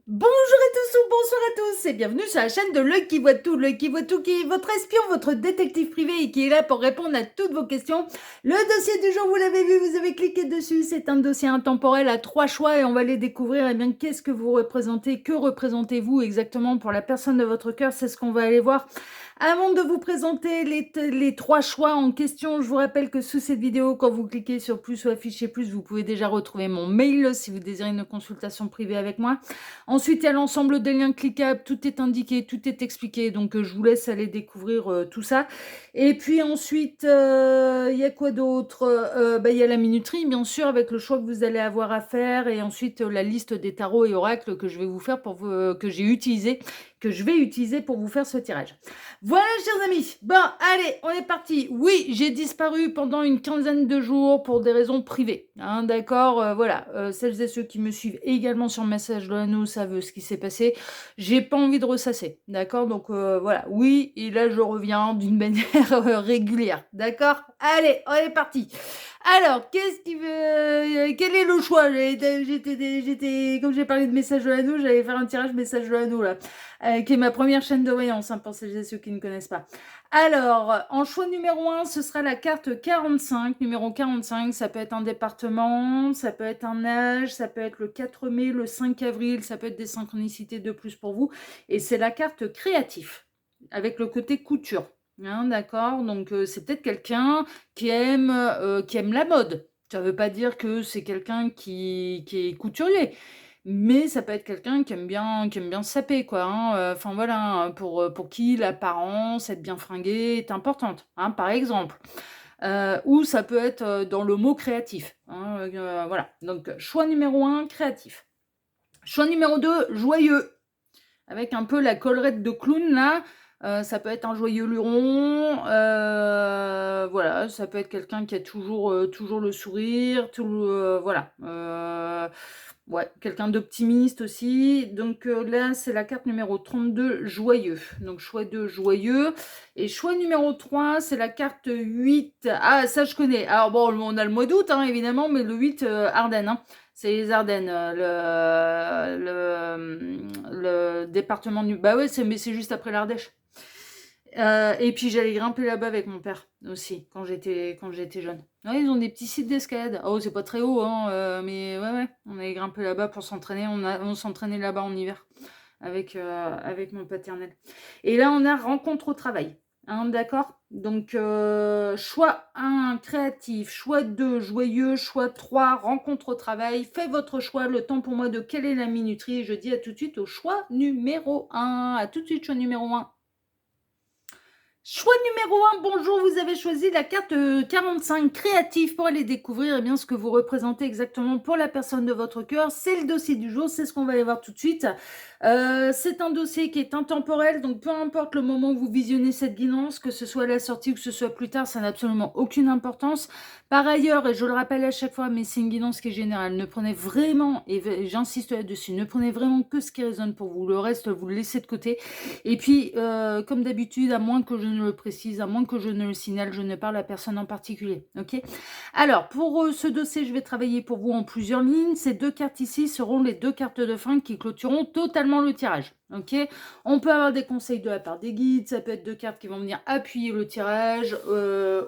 Bonjour à tous ou bonsoir à tous et bienvenue sur la chaîne de L'Œil qui voit tout. L'Œil qui voit tout, qui est votre espion, votre détective privé et qui est là pour répondre à toutes vos questions. Le dossier du jour, vous l'avez vu, vous avez cliqué dessus. C'est un dossier intemporel à 3 choix et on va les découvrir. Eh bien, qu'est-ce que vous représentez? Que représentez-vous exactement pour la personne de votre cœur? C'est ce qu'on va aller voir. Avant de vous présenter les 3 choix en question, je vous rappelle que sous cette vidéo, quand vous cliquez sur plus ou afficher plus, vous pouvez déjà retrouver mon mail si vous désirez une consultation privée avec moi. Ensuite, il y a l'ensemble des liens cliquables, tout est indiqué, tout est expliqué, donc je vous laisse aller découvrir tout ça. Et puis ensuite, il y a quoi d'autre? Il y a la minuterie, bien sûr, avec le choix que vous allez avoir à faire, et ensuite la liste des tarots et oracles que je vais vous faire que j'ai utilisé, que je vais utiliser pour vous faire ce tirage. Voilà, chers amis. Bon, allez, on est parti. Oui, j'ai disparu pendant une quinzaine de jours pour des raisons privées. Hein, d'accord, voilà. Celles et ceux qui me suivent également sur le message de l'anneau savent ce qui s'est passé. J'ai pas envie de ressasser. D'accord, donc voilà. Oui, et là je reviens d'une manière régulière. D'accord. Allez, on est parti. Alors, quel est le choix? Comme j'ai parlé de message de l'anneau, j'allais faire un tirage message de l'anneau là, qui est ma première chaîne de voyance, hein, pour celles et ceux qui ne connaissent pas. Alors, en choix numéro 1, ce sera la carte 45. Numéro 45, ça peut être un département, ça peut être un âge, ça peut être le 4 mai, le 5 avril, ça peut être des synchronicités de plus pour vous. Et c'est la carte créatif, avec le côté couture. Hein, d'accord, donc c'est peut-être quelqu'un qui aime la mode. Ça ne veut pas dire que c'est quelqu'un qui est couturier, mais ça peut être quelqu'un qui aime bien se saper, quoi. Hein. Enfin voilà, hein, pour qui l'apparence, être bien fringué est importante, hein, par exemple. Ou ça peut être dans le mot créatif. Hein, voilà. Donc choix numéro 1, créatif. Choix numéro 2, joyeux, avec un peu la collerette de clown là. Ça peut être un joyeux luron, voilà, ça peut être quelqu'un qui a toujours le sourire, voilà. Ouais, quelqu'un d'optimiste aussi. Donc là, c'est la carte numéro 32, joyeux. Donc choix 2, joyeux. Et choix numéro 3, c'est la carte 8. Ah, ça je connais. Alors bon, on a le mois d'août, hein, évidemment, mais le 8, Ardennes. Hein. C'est les Ardennes, le département du... Bah ouais, mais c'est juste après l'Ardèche. Et puis j'allais grimper là-bas avec mon père aussi, quand j'étais jeune. Ouais, ils ont des petits sites d'escalade. Oh, c'est pas très haut, hein, mais ouais, on allait grimper là-bas pour s'entraîner. On s'entraînait là-bas en hiver avec mon paternel. Et là, on a rencontre au travail. Hein, d'accord. Donc, choix 1, créatif. Choix 2, joyeux. Choix 3, rencontre au travail. Faites votre choix. Le temps pour moi de quelle est la minuterie. Et je dis à tout de suite au choix numéro 1. À tout de suite, choix numéro 1. Choix numéro 1, bonjour, vous avez choisi la carte 45 créative pour aller découvrir bien, ce que vous représentez exactement pour la personne de votre cœur. C'est le dossier du jour, c'est ce qu'on va aller voir tout de suite. C'est un dossier qui est intemporel, donc peu importe le moment où vous visionnez cette guidance, que ce soit à la sortie ou que ce soit plus tard, ça n'a absolument aucune importance. Par ailleurs, et je le rappelle à chaque fois, mais c'est une guidance qui est générale, ne prenez vraiment, et j'insiste là-dessus, ne prenez vraiment que ce qui résonne pour vous, le reste vous le laissez de côté. Et puis, comme d'habitude, à moins que je ne le précise, à moins que je ne le signale, je ne parle à personne en particulier. Ok. Alors, pour ce dossier, je vais travailler pour vous en plusieurs lignes. Ces 2 cartes ici seront les 2 cartes de fin qui clôtureront totalement le tirage. Ok. On peut avoir des conseils de la part des guides, ça peut être 2 cartes qui vont venir appuyer le tirage,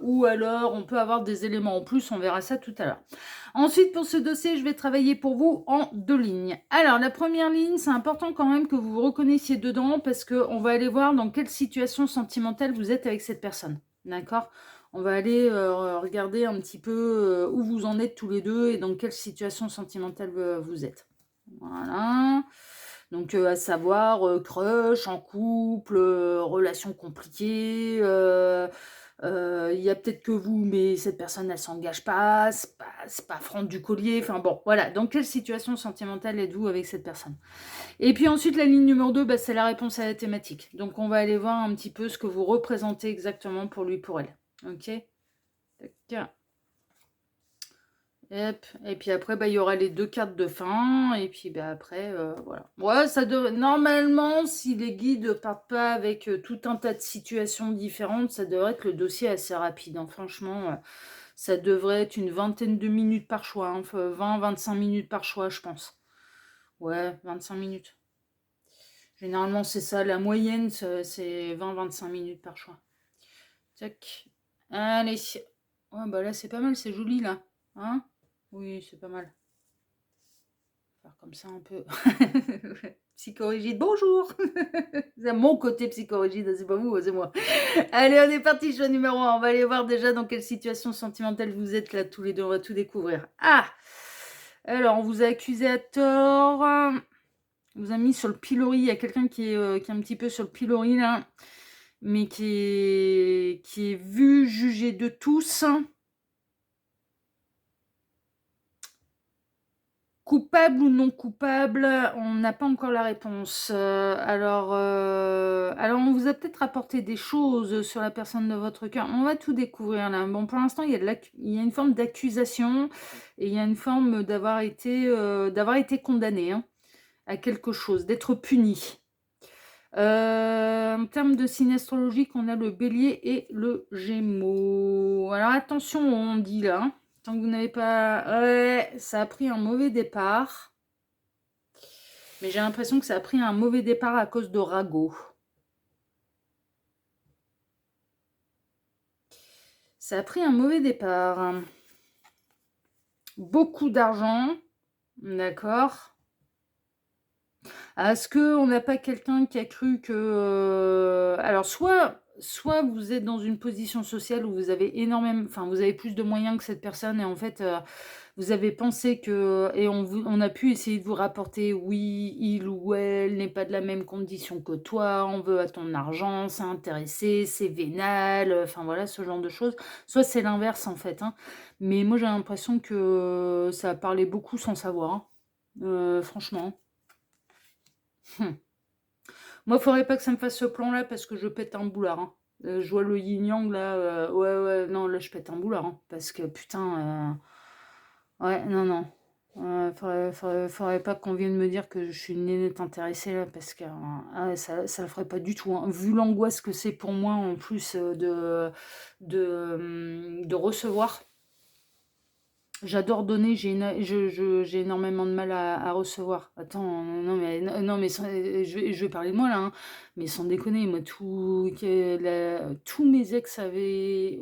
ou alors on peut avoir des éléments en plus, on verra ça tout à l'heure. Ensuite, pour ce dossier, je vais travailler pour vous en 2 lignes. Alors, la première ligne, c'est important quand même que vous vous reconnaissiez dedans parce qu'on va aller voir dans quelle situation sentimentale vous êtes avec cette personne. D'accord? On va aller regarder un petit peu où vous en êtes tous les deux et dans quelle situation sentimentale vous êtes. Voilà. Donc, à savoir, crush, en couple, relation compliquée, il y a peut-être que vous, mais cette personne, elle s'engage pas, c'est pas franc du collier, enfin bon, voilà. Dans quelle situation sentimentale êtes-vous avec cette personne? Et puis ensuite, la ligne numéro 2, c'est la réponse à la thématique. Donc, on va aller voir un petit peu ce que vous représentez exactement pour lui, pour elle. Ok? Tac. Hop. Et puis après, il y aura les 2 cartes de fin. Et puis après, voilà. Ouais, ça devrait... Normalement, si les guides partent pas avec tout un tas de situations différentes, ça devrait être le dossier assez rapide. Hein. Franchement, ça devrait être une vingtaine de minutes par choix. Hein. 20-25 minutes par choix, je pense. Ouais, 25 minutes. Généralement, c'est ça. La moyenne, c'est 20-25 minutes par choix. Tac. Allez. Ouais, bah là, c'est pas mal. C'est joli, là. Hein? Oui, c'est pas mal. Faire comme ça un peu. Psychorigide, bonjour. C'est mon côté psychorigide, c'est pas vous, c'est moi. Allez, on est parti, choix numéro 1. On va aller voir déjà dans quelle situation sentimentale vous êtes là tous les deux. On va tout découvrir. Ah! Alors, on vous a accusé à tort. On vous a mis sur le pilori. Il y a quelqu'un qui est un petit peu sur le pilori là, mais qui est vu, jugé de tous. Coupable ou non coupable, on n'a pas encore la réponse. Alors, on vous a peut-être apporté des choses sur la personne de votre cœur. On va tout découvrir là. Bon, pour l'instant, il y a une forme d'accusation et il y a une forme d'avoir été condamné hein, à quelque chose, d'être puni. En termes de signe astrologique, on a le bélier et le gémeaux. Alors attention, on dit là. Hein. Tant que vous n'avez pas... Ouais, ça a pris un mauvais départ. Mais j'ai l'impression que ça a pris un mauvais départ à cause de ragots. Ça a pris un mauvais départ. Beaucoup d'argent. D'accord. Est-ce qu'on n'a pas quelqu'un qui a cru que... Alors, soit vous êtes dans une position sociale où vous avez énormément... Enfin, vous avez plus de moyens que cette personne et en fait... vous avez pensé que, et on a pu essayer de vous rapporter, oui, il ou elle n'est pas de la même condition que toi, on veut à ton argent, c'est intéressé, c'est vénal, enfin voilà, ce genre de choses. Soit c'est l'inverse en fait, hein. Mais moi j'ai l'impression que ça a parlé beaucoup sans savoir, hein. Franchement. Moi, il faudrait pas que ça me fasse ce plan-là parce que je pète un boulard, hein. Je vois le yin-yang là, ouais, non, là je pète un boulard, hein, parce que putain... Ouais, non, non. Faudrait pas qu'on vienne me dire que je suis une nénette intéressée là, parce que ça le ferait pas du tout. Hein. Vu l'angoisse que c'est pour moi en plus de recevoir. J'adore donner, j'ai énormément de mal à recevoir. Attends, non, mais je vais parler de moi là, hein, mais sans déconner, moi, tous mes ex avaient.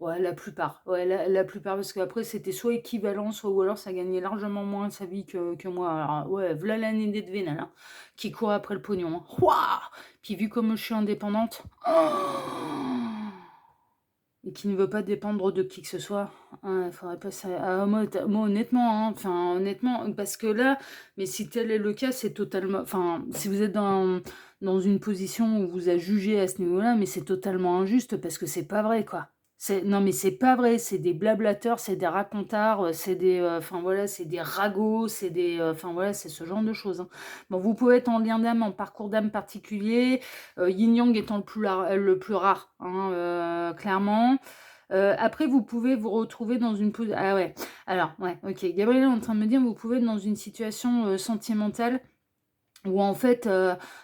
Ouais, la plupart. Ouais, la plupart, parce qu'après, c'était soit équivalent, ou alors ça gagnait largement moins sa vie que moi. Alors, ouais, voilà l'année des vénal, hein, qui court après le pognon. Hein. Ouah. Puis vu comme je suis indépendante. Et qui ne veut pas dépendre de qui que ce soit. Faudrait pas ça. Moi, honnêtement, hein, enfin honnêtement, parce que là, mais si tel est le cas, c'est totalement. Enfin, si vous êtes dans une position où vous a jugé à ce niveau-là, mais c'est totalement injuste parce que c'est pas vrai, quoi. Non, mais c'est pas vrai, c'est des blablateurs, c'est des racontards, c'est des. Enfin voilà, c'est des ragots, c'est des. Enfin voilà, c'est ce genre de choses. Hein. Bon, vous pouvez être en lien d'âme, en parcours d'âme particulier, yin-yang étant le plus rare, hein, clairement. Après, vous pouvez vous retrouver dans une... Ah ouais, alors, ouais, ok. Gabriel est en train de me dire, vous pouvez être dans une situation sentimentale où en fait,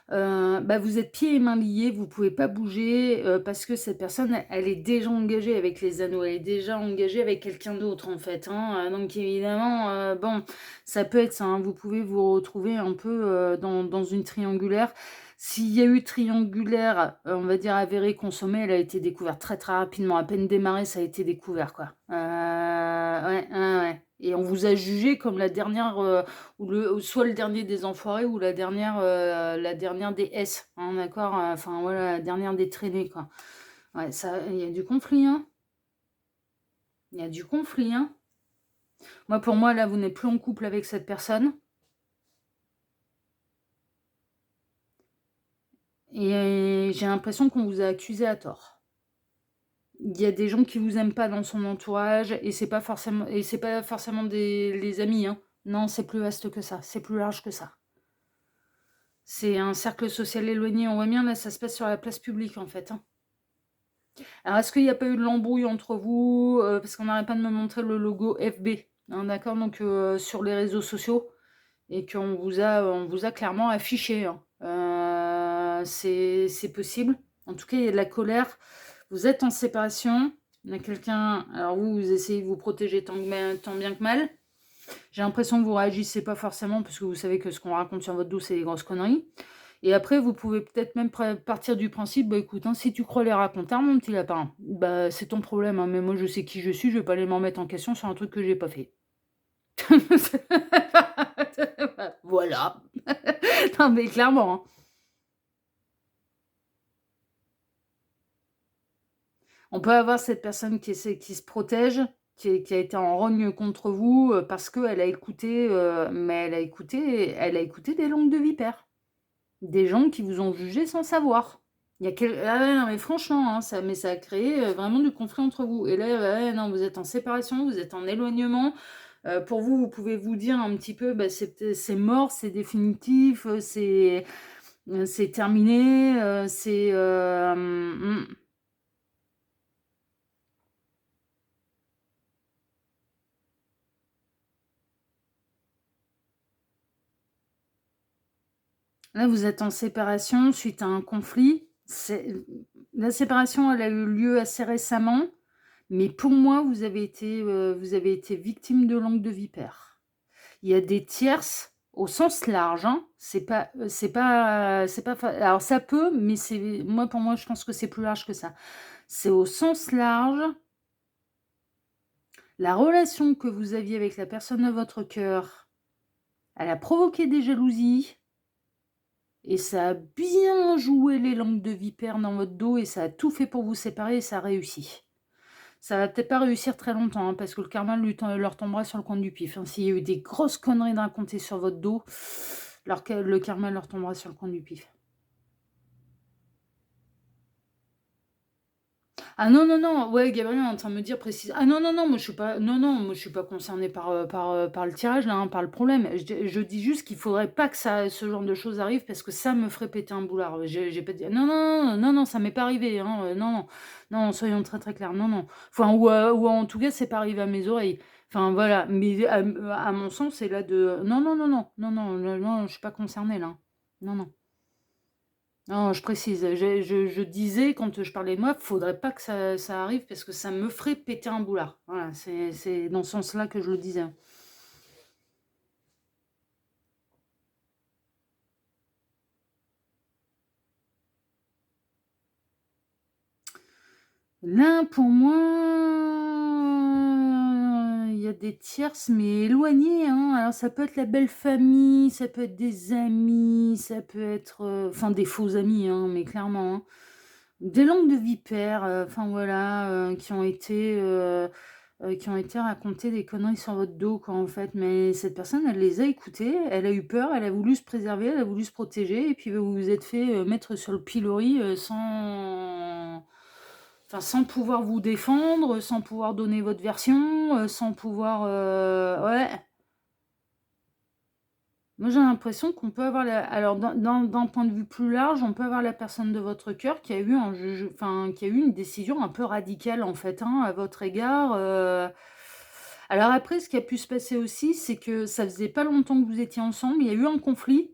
bah, vous êtes pieds et mains liés, vous pouvez pas bouger parce que cette personne, elle est déjà engagée avec les anneaux, elle est déjà engagée avec quelqu'un d'autre en fait. Hein. Donc évidemment, bon, ça peut être ça. Hein. Vous pouvez vous retrouver un peu dans une triangulaire. S'il y a eu triangulaire, on va dire avérée, consommée, elle a été découverte très très rapidement. À peine démarré, ça a été découvert quoi. Ouais. Et on vous a jugé comme la dernière ou soit le dernier des enfoirés ou la dernière des S, hein, d'accord? Enfin voilà, la dernière des traînées, quoi. Ouais, ça, il y a du conflit, hein. Il y a du conflit, hein. Moi, pour moi, là, vous n'êtes plus en couple avec cette personne. Et j'ai l'impression qu'on vous a accusé à tort. Il y a des gens qui vous aiment pas dans son entourage et c'est pas forcément les amis, hein. Non, c'est plus vaste que ça, c'est plus large que ça. C'est un cercle social éloigné. On voit bien, là, ça se passe sur la place publique, en fait. Hein. Alors, est-ce qu'il n'y a pas eu de l'embrouille entre vous parce qu'on n'arrête pas de me montrer le logo FB, hein, d'accord, donc sur les réseaux sociaux, et on vous a clairement affiché. Hein. C'est possible. En tout cas, il y a de la colère. Vous êtes en séparation. Il y a quelqu'un... Alors, vous essayez de vous protéger tant bien que mal. J'ai l'impression que vous réagissez pas forcément parce que vous savez que ce qu'on raconte sur votre dos, c'est des grosses conneries. Et après, vous pouvez peut-être même partir du principe, bah écoute, hein, si tu crois les racontars, mon petit lapin, bah c'est ton problème, hein, mais moi je sais qui je suis, je vais pas aller m'en mettre en question sur un truc que j'ai pas fait. Voilà. Non mais clairement, hein. On peut avoir cette personne qui se protège, qui a été en rogne contre vous, parce qu'elle a écouté, mais elle a écouté des langues de vipère. Des gens qui vous ont jugé sans savoir. Il y a ah ouais, non, mais franchement, hein, ça a créé vraiment du conflit entre vous. Et là, ouais, non, vous êtes en séparation, vous êtes en éloignement. Pour vous, vous pouvez vous dire un petit peu, bah, c'est mort, c'est définitif, c'est terminé, Là, vous êtes en séparation suite à un conflit. La séparation, elle a eu lieu assez récemment, mais pour moi, vous avez été victime de langue de vipère. Il y a des tierces au sens large, hein. Alors ça peut, mais pour moi, je pense que c'est plus large que ça. C'est au sens large. La relation que vous aviez avec la personne de votre cœur, elle a provoqué des jalousies. Et ça a bien joué les langues de vipère dans votre dos et ça a tout fait pour vous séparer et ça a réussi. Ça va peut-être pas réussir très longtemps, hein, parce que le karma leur tombera sur le coin du pif, hein. S'il y a eu des grosses conneries de raconter sur votre dos, le karma leur tombera sur le coin du pif. Ah non, non, non, ouais, Gabriel est en train de me dire précise. Ah non, non, non, moi je suis pas, non, non, moi je suis pas concernée par le tirage là, hein, par le problème. Je dis juste qu'il faudrait pas que ce genre de choses arrive parce que ça me ferait péter un boulard. J'ai pas dit, non, non, non, non, non, ça m'est pas arrivé, hein, non, non, non, soyons très très clairs, non, non. Enfin, ou en tout cas, c'est pas arrivé à mes oreilles. Enfin voilà, mais à mon sens, c'est là de, non, non, non, non, non, non, non, non, je suis pas concernée là. Non, non. Non, je précise, je disais quand je parlais de moi, faudrait pas que ça arrive parce que ça me ferait péter un boulard. Voilà, c'est dans ce sens-là que je le disais. Là, pour moi, il y a des tierces, mais éloignées, hein. Alors, ça peut être la belle famille, ça peut être des amis, ça peut être, enfin, des faux amis, hein, mais clairement, hein. Des langues de vipère, enfin voilà, qui ont été racontées des conneries sur votre dos, quoi, en fait. Mais cette personne, elle les a écoutées, elle a eu peur, elle a voulu se préserver, elle a voulu se protéger, et puis vous vous êtes fait mettre sur le pilori sans pouvoir vous défendre, sans pouvoir donner votre version, sans pouvoir. Ouais. Moi, j'ai l'impression qu'on peut avoir alors d'un point de vue plus large, on peut avoir la personne de votre cœur qui a eu qui a eu une décision un peu radicale en fait, hein, à votre égard. Alors après, ce qui a pu se passer aussi, c'est que ça faisait pas longtemps que vous étiez ensemble, il y a eu un conflit.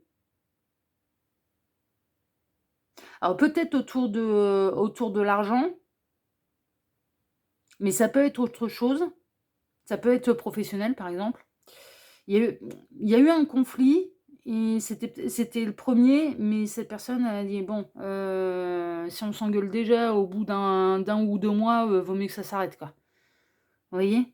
Alors peut-être autour de l'argent, mais ça peut être autre chose. Ça peut être professionnel, par exemple. Il y a eu, il y a eu un conflit et c'était le premier, mais cette personne a dit bon, si on s'engueule déjà au bout d'un ou 2 mois, vaut mieux que ça s'arrête, quoi. Vous voyez?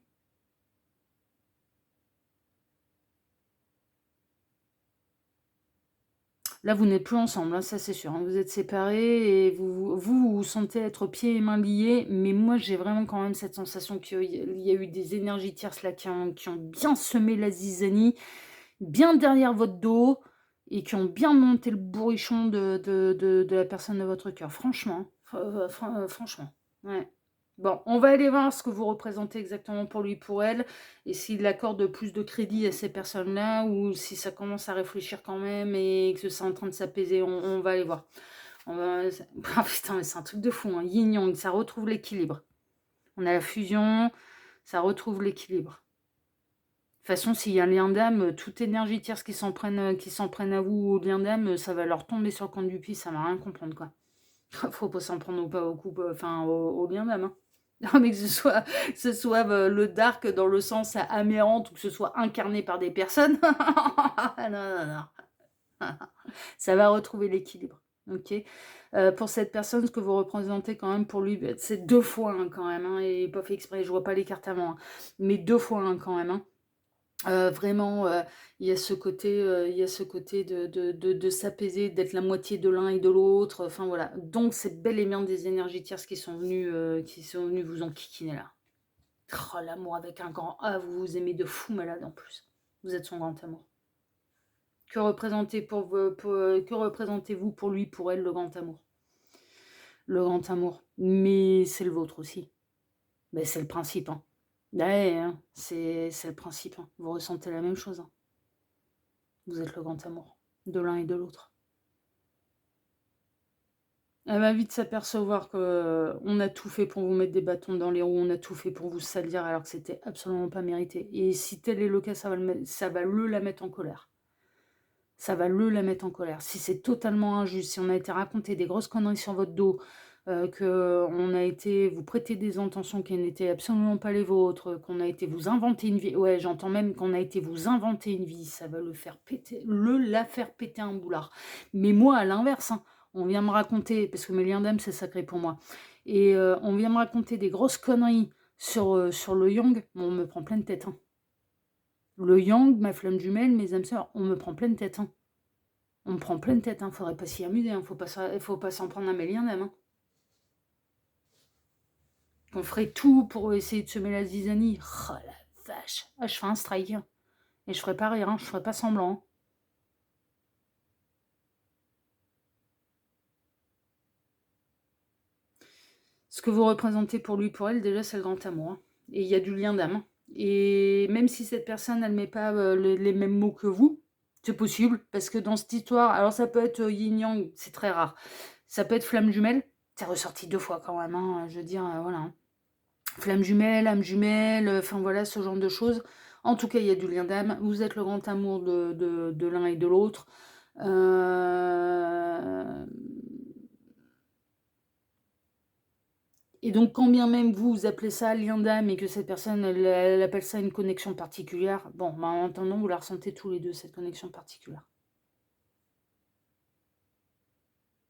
Là, vous n'êtes plus ensemble, hein, ça c'est sûr, hein. Vous êtes séparés et vous sentez être pieds et mains liés, mais moi j'ai vraiment quand même cette sensation qu'il y a eu des énergies tierces là qui ont bien semé la zizanie, bien derrière votre dos et qui ont bien monté le bourrichon de la personne de votre cœur. Franchement, franchement. Ouais. Bon, on va aller voir ce que vous représentez exactement pour lui, pour elle, et s'il accorde plus de crédit à ces personnes-là, ou si ça commence à réfléchir quand même et que c'est en train de s'apaiser, on va aller voir. Ah putain, mais c'est un truc de fou, hein. Yin-yang, ça retrouve l'équilibre. On a la fusion, ça retrouve l'équilibre. De toute façon, s'il y a un lien d'âme, toute énergie tierce qui s'en prennent à vous ou au lien d'âme, ça va leur tomber sur le compte du pied, ça va rien comprendre, quoi. Faut pas s'en prendre ou pas au coup, enfin au lien d'âme, hein. Non, mais que ce soit le dark dans le sens amérante ou que ce soit incarné par des personnes. Non, non, non. Ça va retrouver l'équilibre, OK? Pour cette personne, ce que vous représentez quand même pour lui, c'est 2 fois, hein, quand même, hein, et pas fait exprès, je vois pas les cartes avant, hein, mais 2 fois, hein, quand même, hein. Vraiment, il y a ce côté, il y a ce côté de s'apaiser, d'être la moitié de l'un et de l'autre, enfin voilà. Donc c'est bel et bien des énergies tierces qui sont venues vous enquiquiner là. Oh l'amour avec un grand A, vous vous aimez de fou malade en plus. Vous êtes son grand amour. Que représentez-vous pour lui, pour elle, le grand amour? Le grand amour. Mais c'est le vôtre aussi. Ben c'est le principe, hein. Ouais, hein, c'est le principe, hein. Vous ressentez la même chose, hein. Vous êtes le grand amour, de l'un et de l'autre. Elle va vite s'apercevoir que on a tout fait pour vous mettre des bâtons dans les roues, on a tout fait pour vous salir alors que c'était absolument pas mérité. Et si tel est le cas, ça va le la mettre en colère. Ça va le la mettre en colère. Si c'est totalement injuste, si on a été raconté des grosses conneries sur votre dos, qu'on a été vous prêter des intentions qui n'étaient absolument pas les vôtres, qu'on a été vous inventer une vie, ouais, j'entends même qu'on a été vous inventer une vie, ça va la faire péter un boulard. Mais moi, à l'inverse, hein, on vient me raconter, parce que mes liens d'âme, c'est sacré pour moi, et on vient me raconter des grosses conneries sur le yang, on me prend pleine tête, hein. Le yang, ma flamme jumelle, mes âmes sœurs, on me prend pleine tête, hein. On me prend pleine tête, hein. Faudrait pas s'y amuser, hein. Faut pas s'en prendre à mes liens d'âme, hein. On ferait tout pour essayer de semer la zizanie. Oh la vache. Ah, je fais un strike, hein. Et je ferai pas rire, hein. Je ferai pas semblant, hein. Ce que vous représentez pour lui, pour elle, déjà, c'est le grand amour, hein. Et il y a du lien d'âme, hein. Et même si cette personne, elle met pas les mêmes mots que vous, c'est possible, parce que dans cette histoire, alors ça peut être yin-yang, c'est très rare. Ça peut être flamme jumelle, c'est ressorti 2 fois quand même, hein. Je veux dire, voilà, hein. Flamme jumelle, âme jumelle, enfin voilà, ce genre de choses. En tout cas, il y a du lien d'âme. Vous êtes le grand amour de l'un et de l'autre. Euh, Et donc, quand bien même vous appelez ça lien d'âme et que cette personne, elle appelle ça une connexion particulière, bon, bah, en attendant, vous la ressentez tous les deux, cette connexion particulière.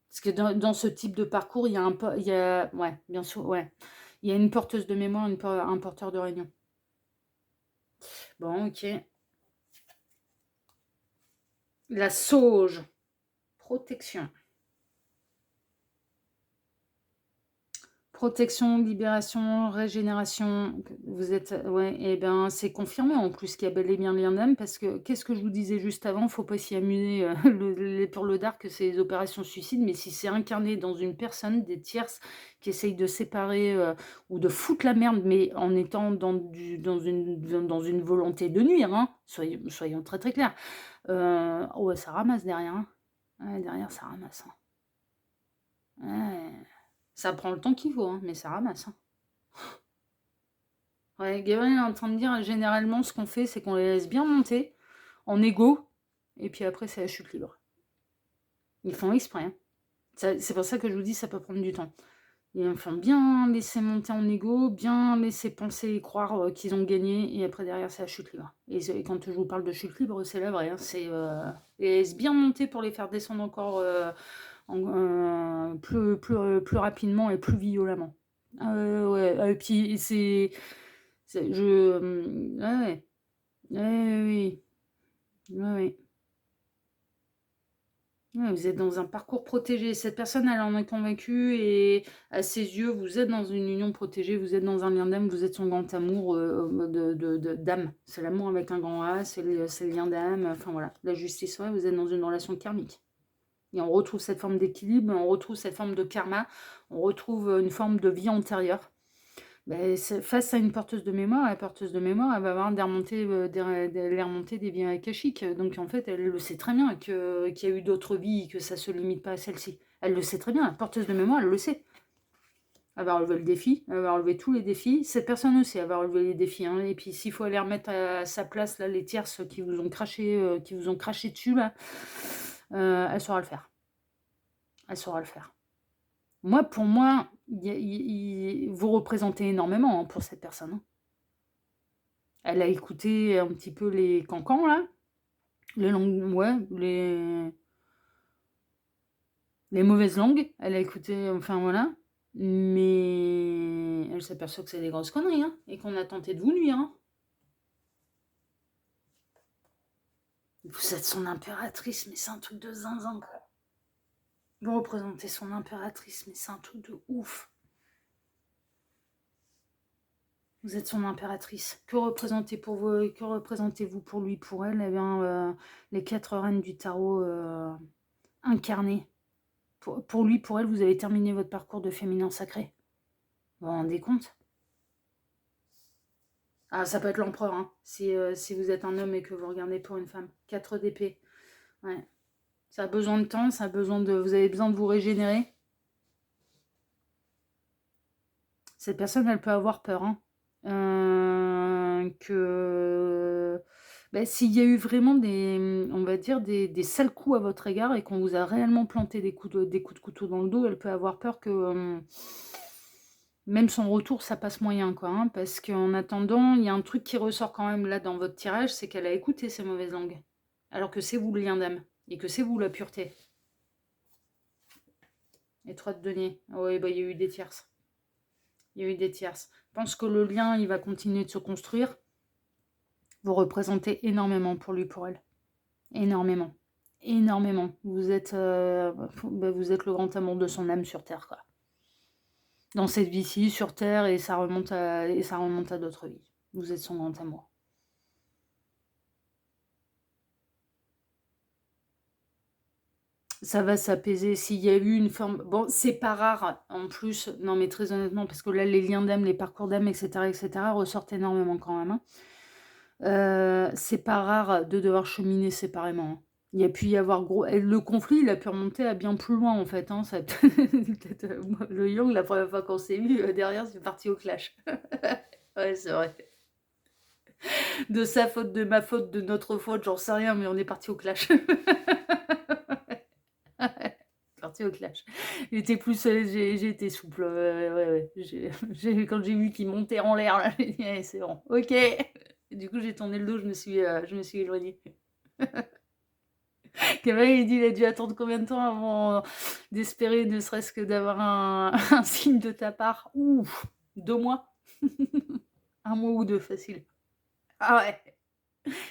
Parce que dans ce type de parcours, ouais, bien sûr, ouais. Il y a une porteuse de mémoire, un porteur de réunion. Bon, ok. La sauge. Protection. Protection, libération, régénération, vous êtes, ouais, et ben c'est confirmé en plus qu'il y a bel et bien le lien d'âme, parce que qu'est-ce que je vous disais juste avant, faut pas s'y amuser pour le dark, c'est des opérations suicides, mais si c'est incarné dans une personne, des tierces qui essayent de séparer ou de foutre la merde, mais en étant dans une volonté de nuire, hein, soyons très très clairs. Ouais, ça ramasse derrière, hein. Ouais, derrière ça ramasse, hein. Ouais. Ça prend le temps qu'il faut, hein, mais ça ramasse, hein. Ouais, Gabriel est en train de dire, généralement, ce qu'on fait, c'est qu'on les laisse bien monter, en égo, et puis après, c'est la chute libre. Ils font exprès, hein. C'est pour ça que je vous dis, ça peut prendre du temps. Ils font bien laisser monter en égo, bien laisser penser et croire qu'ils ont gagné, et après, derrière, c'est la chute libre. Et quand je vous parle de chute libre, c'est la vraie, hein, ils laissent bien monter pour les faire descendre encore plus rapidement et plus violemment. Ouais, et puis ouais, ouais, oui, ouais, ouais. Ouais, vous êtes dans un parcours protégé. Cette personne, elle en est convaincue et à ses yeux, vous êtes dans une union protégée, vous êtes dans un lien d'âme, vous êtes son grand amour d'âme. C'est l'amour avec un grand A, c'est le lien d'âme. Enfin voilà, la justice, ouais, vous êtes dans une relation karmique. Et on retrouve cette forme d'équilibre, on retrouve cette forme de karma, on retrouve une forme de vie antérieure. Ben, face à une porteuse de mémoire, la porteuse de mémoire, elle va avoir les remontées des vies akashiques. Donc en fait, elle le sait très bien qu'il y a eu d'autres vies, que ça ne se limite pas à celle-ci. Elle le sait très bien, la porteuse de mémoire, elle le sait. Elle va relever le défi, elle va relever tous les défis. Cette personne aussi, elle va relever les défis, hein. Et puis s'il faut aller remettre à sa place là, les tierces qui vous ont craché dessus, là, elle saura le faire. Elle saura le faire. Moi, pour moi, vous représentez énormément, hein, pour cette personne, hein. Elle a écouté un petit peu les cancans, là. Les langues, ouais, Les mauvaises langues, elle a écouté, enfin voilà. Mais elle s'aperçoit que c'est des grosses conneries, hein, et qu'on a tenté de vous nuire, hein. Vous êtes son impératrice, mais c'est un truc de zinzin, quoi. Vous représentez son impératrice, mais c'est un truc de ouf. Vous êtes son impératrice. Que représentez-vous pour lui, pour elle? Eh bien, les 4 reines du tarot incarnées. Pour lui, pour elle, vous avez terminé votre parcours de féminin sacré. Vous vous rendez compte? Ah, ça peut être l'empereur, hein, si vous êtes un homme et que vous regardez pour une femme. 4 d'épée. Ouais. Ça a besoin de temps, ça a besoin de. Vous avez besoin de vous régénérer. Cette personne, elle peut avoir peur, hein. S'il y a eu vraiment on va dire, des sales coups à votre égard et qu'on vous a réellement planté des coups de couteau dans le dos, elle peut avoir peur que même son retour, ça passe moyen, quoi, hein, parce qu'en attendant, il y a un truc qui ressort quand même là dans votre tirage, c'est qu'elle a écouté ces mauvaises langues, alors que c'est vous le lien d'âme et que c'est vous la pureté. Et 3 de denier. Oui, il y a eu des tierces. Il y a eu des tierces. Je pense que le lien, il va continuer de se construire. Vous représentez énormément pour lui, pour elle. Énormément. Énormément. Vous êtes le grand amour de son âme sur Terre, quoi. Dans cette vie-ci, sur Terre, et ça remonte à d'autres vies. Vous êtes son grand amour. Ça va s'apaiser. S'il y a eu une forme... Bon, c'est pas rare, en plus, non mais très honnêtement, parce que là, les liens d'âme, les parcours d'âme, etc., ressortent énormément quand même, hein. C'est pas rare de devoir cheminer séparément, hein. Il y a pu y avoir le conflit, il a pu remonter à bien plus loin, en fait, hein. Ça peut-être, moi, le Yang, la première fois qu'on s'est vu, derrière, c'est parti au clash. Ouais, c'est vrai. De sa faute, de ma faute, de notre faute, j'en sais rien, mais on est parti au clash. Parti au clash. J'étais plus, j'ai été souple. Ouais. Quand j'ai vu qu'il montait en l'air, là, j'ai dit, allez, c'est bon, ok. Et du coup, j'ai tourné le dos, je me suis éloignée. Kevin, il dit, il a dû attendre combien de temps avant d'espérer, ne serait-ce que d'avoir un signe de ta part? Ouf, 2 mois. 1 mois ou 2, facile. Ah ouais.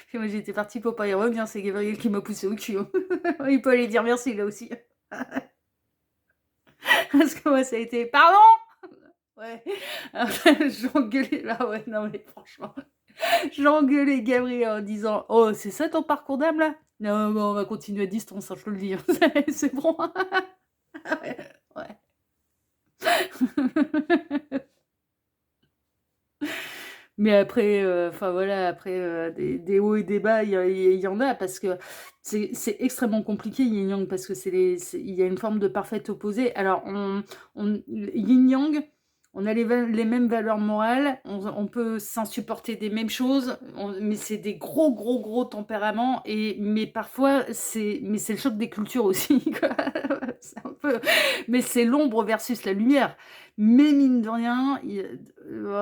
Puis moi, j'étais partie pour pas y revenir, c'est Gabriel qui m'a poussé au cul. Il peut aller dire merci, là aussi. Parce que moi, ça a été pardon. Ouais. J'ai engueulé. Ah ouais, non, mais franchement. J'ai engueulé Gabriel en disant, oh, c'est ça ton parcours d'âme, là? Non, on va continuer à distance, hein, je te le dis. C'est bon. Ouais. Mais après, enfin voilà, après des hauts et des bas, il y en a parce que c'est extrêmement compliqué yin yang parce que il y a une forme de parfait opposé. Alors yin yang, on a les mêmes valeurs morales, on peut supporter des mêmes choses, mais c'est des gros tempéraments mais parfois c'est le choc des cultures aussi, quoi. C'est un peu, mais c'est l'ombre versus la lumière. Mais mine de rien,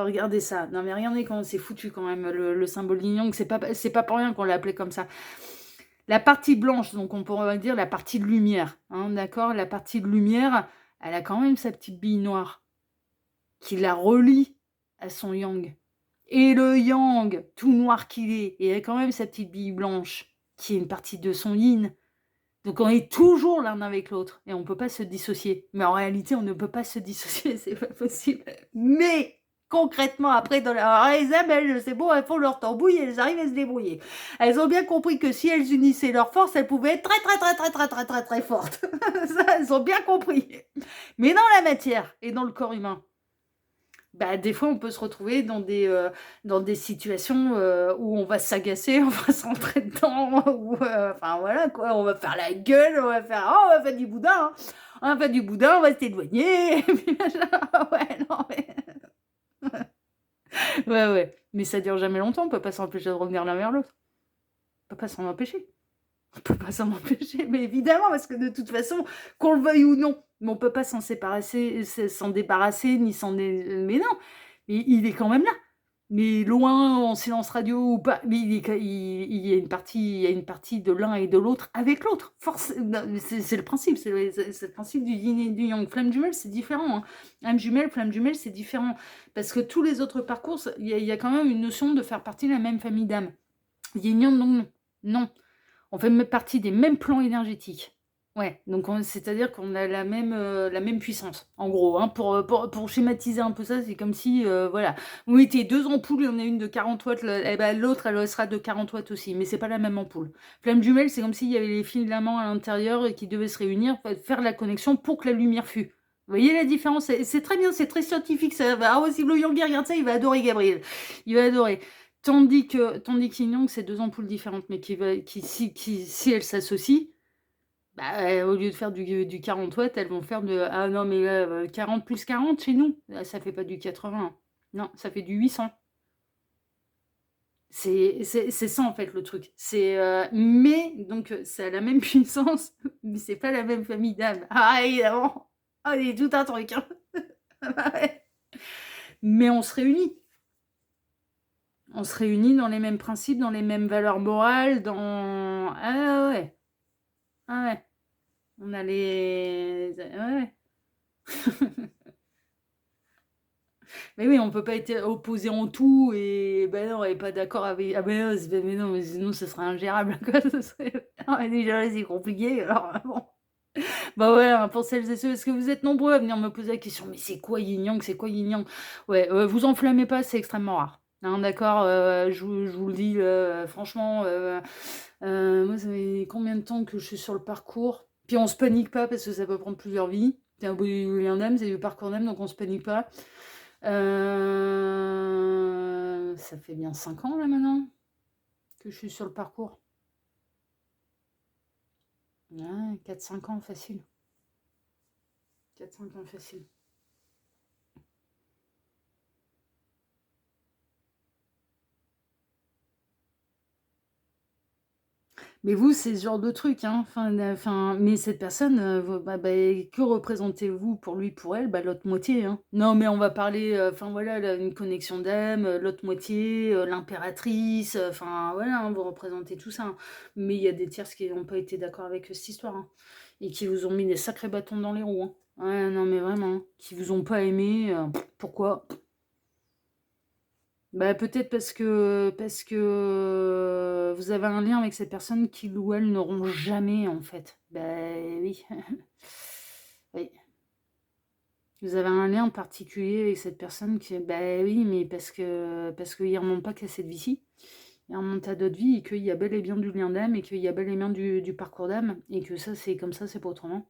regardez ça. Non mais regardez comment c'est foutu quand même, le symbole yin yang. C'est pas pour rien qu'on l'a appelé comme ça. La partie blanche, donc on pourrait dire la partie de lumière, hein, d'accord? La partie de lumière, elle a quand même sa petite bille noire qui la relie à son yang. Et le yang, tout noir qu'il est, il a quand même sa petite bille blanche qui est une partie de son yin. Donc on est toujours l'un avec l'autre et on ne peut pas se dissocier. Mais en réalité, on ne peut pas se dissocier, c'est pas possible. Mais concrètement, après, alors les abeilles, c'est bon, elles font leur tambouille et elles arrivent à se débrouiller. Elles ont bien compris que si elles unissaient leurs forces, elles pouvaient être très fortes. Ça, elles ont bien compris. Mais dans la matière et dans le corps humain, des fois, on peut se retrouver dans des situations où on va s'agacer, on va s'entrer dedans, ou enfin voilà quoi, on va faire la gueule, on va faire du boudin, hein. On va faire du boudin, on va s'éloigner, et puis machin. Ouais, non mais... ouais, mais ça dure jamais longtemps, on peut pas s'empêcher de revenir l'un vers l'autre. On peut pas s'en empêcher. On peut pas s'en empêcher, mais évidemment, parce que de toute façon, qu'on le veuille ou non, mais on peut pas s'en débarrasser, ni mais non, il est quand même là. mais loin, en silence radio ou pas, mais il y a une partie de l'un et de l'autre avec l'autre. C'est le principe, c'est le principe du yin et du yang. Flamme jumelle, c'est différent, hein. Flamme jumelle, c'est différent. Parce que tous les autres parcours, il y a quand même une notion de faire partie de la même famille d'âmes. Yin yang, non, non. On fait partie des mêmes plans énergétiques. Ouais, donc c'est-à-dire qu'on a la même puissance, en gros, hein, pour schématiser un peu ça, c'est comme si, voilà, vous mettez 2 ampoules, il y en a une de 40 watts, et ben, l'autre, elle sera de 40 watts aussi, mais c'est pas la même ampoule. Flamme jumelle, c'est comme s'il y avait les filaments à l'intérieur qui devaient se réunir, faire la connexion pour que la lumière fût. Vous voyez la différence? C'est très bien, c'est très scientifique, ça va. Ah ouais, si le Yogi regarde ça, il va adorer Gabriel. Il va adorer. Tandis que Yin Yang, c'est 2 ampoules différentes, mais si elles s'associent, bah, au lieu de faire du 40 watts, elles vont faire ah non, mais là, 40 plus 40 chez nous, ça fait pas du 80. Non, ça fait du 800. C'est ça en fait le truc. Mais donc ça a la même puissance, mais c'est pas la même famille d'âmes. Ah évidemment. Ah, il y a tout un truc, hein. Ah ouais. Mais on se réunit. On se réunit dans les mêmes principes, dans les mêmes valeurs morales, dans... Ah ouais. Ah ouais. On a les... Ouais. Mais oui, on peut pas être opposé en tout et ben non, et pas d'accord avec... Ah ben non, mais non, mais sinon ce serait ingérable, quoi. Ce serait... Ah, déjà, c'est compliqué, alors bon. Bah ouais, hein, pour celles et ceux, est-ce que vous êtes nombreux à venir me poser la question, mais c'est quoi Yin Yang, c'est quoi Yin Yang? Ouais, vous enflammez pas, c'est extrêmement rare. Hein, d'accord, je vous le dis, franchement, moi, ça fait combien de temps que je suis sur le parcours? Puis on se panique pas parce que ça peut prendre plusieurs vies. C'est un bout du lien d'âme, c'est du parcours d'âme, donc on se panique pas. Ça fait bien 5 ans là maintenant que je suis sur le parcours. Ouais, 4-5 ans facile. 4-5 ans facile. Mais vous, c'est ce genre de truc, hein. Mais cette personne, que représentez-vous pour lui, pour elle? Bah, l'autre moitié, hein. Non, mais on va parler, voilà, une connexion d'âme, l'autre moitié, l'impératrice, voilà, hein, vous représentez tout ça, hein. Mais il y a des tierces qui n'ont pas été d'accord avec cette histoire, hein, et qui vous ont mis des sacrés bâtons dans les roues, hein. Ouais, non, mais vraiment, hein, qui vous ont pas aimé, pourquoi? Bah, peut-être parce que vous avez un lien avec ces personnes qui ou elles n'auront jamais, en fait. Bah oui. Oui. Vous avez un lien particulier avec cette personne qui bah oui, mais parce qu'il remonte pas qu'à cette vie-ci. Il remonte à d'autres vies et qu'il y a bel et bien du lien d'âme et qu'il y a bel et bien du parcours d'âme et que ça, c'est comme ça, c'est pas autrement.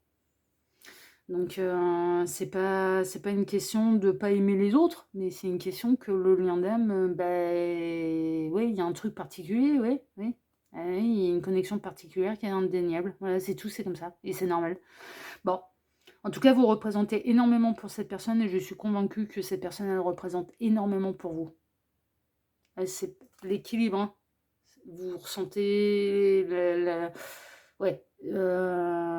Donc, c'est pas une question de pas aimer les autres, mais c'est une question que le lien d'âme, ouais, il y a un truc particulier, ouais, oui. Ah oui, il y a une connexion particulière qui est indéniable. Voilà, c'est tout, c'est comme ça, et c'est normal. Bon, en tout cas, vous représentez énormément pour cette personne, et je suis convaincue que cette personne, elle représente énormément pour vous. C'est l'équilibre, hein. Vous ressentez ouais,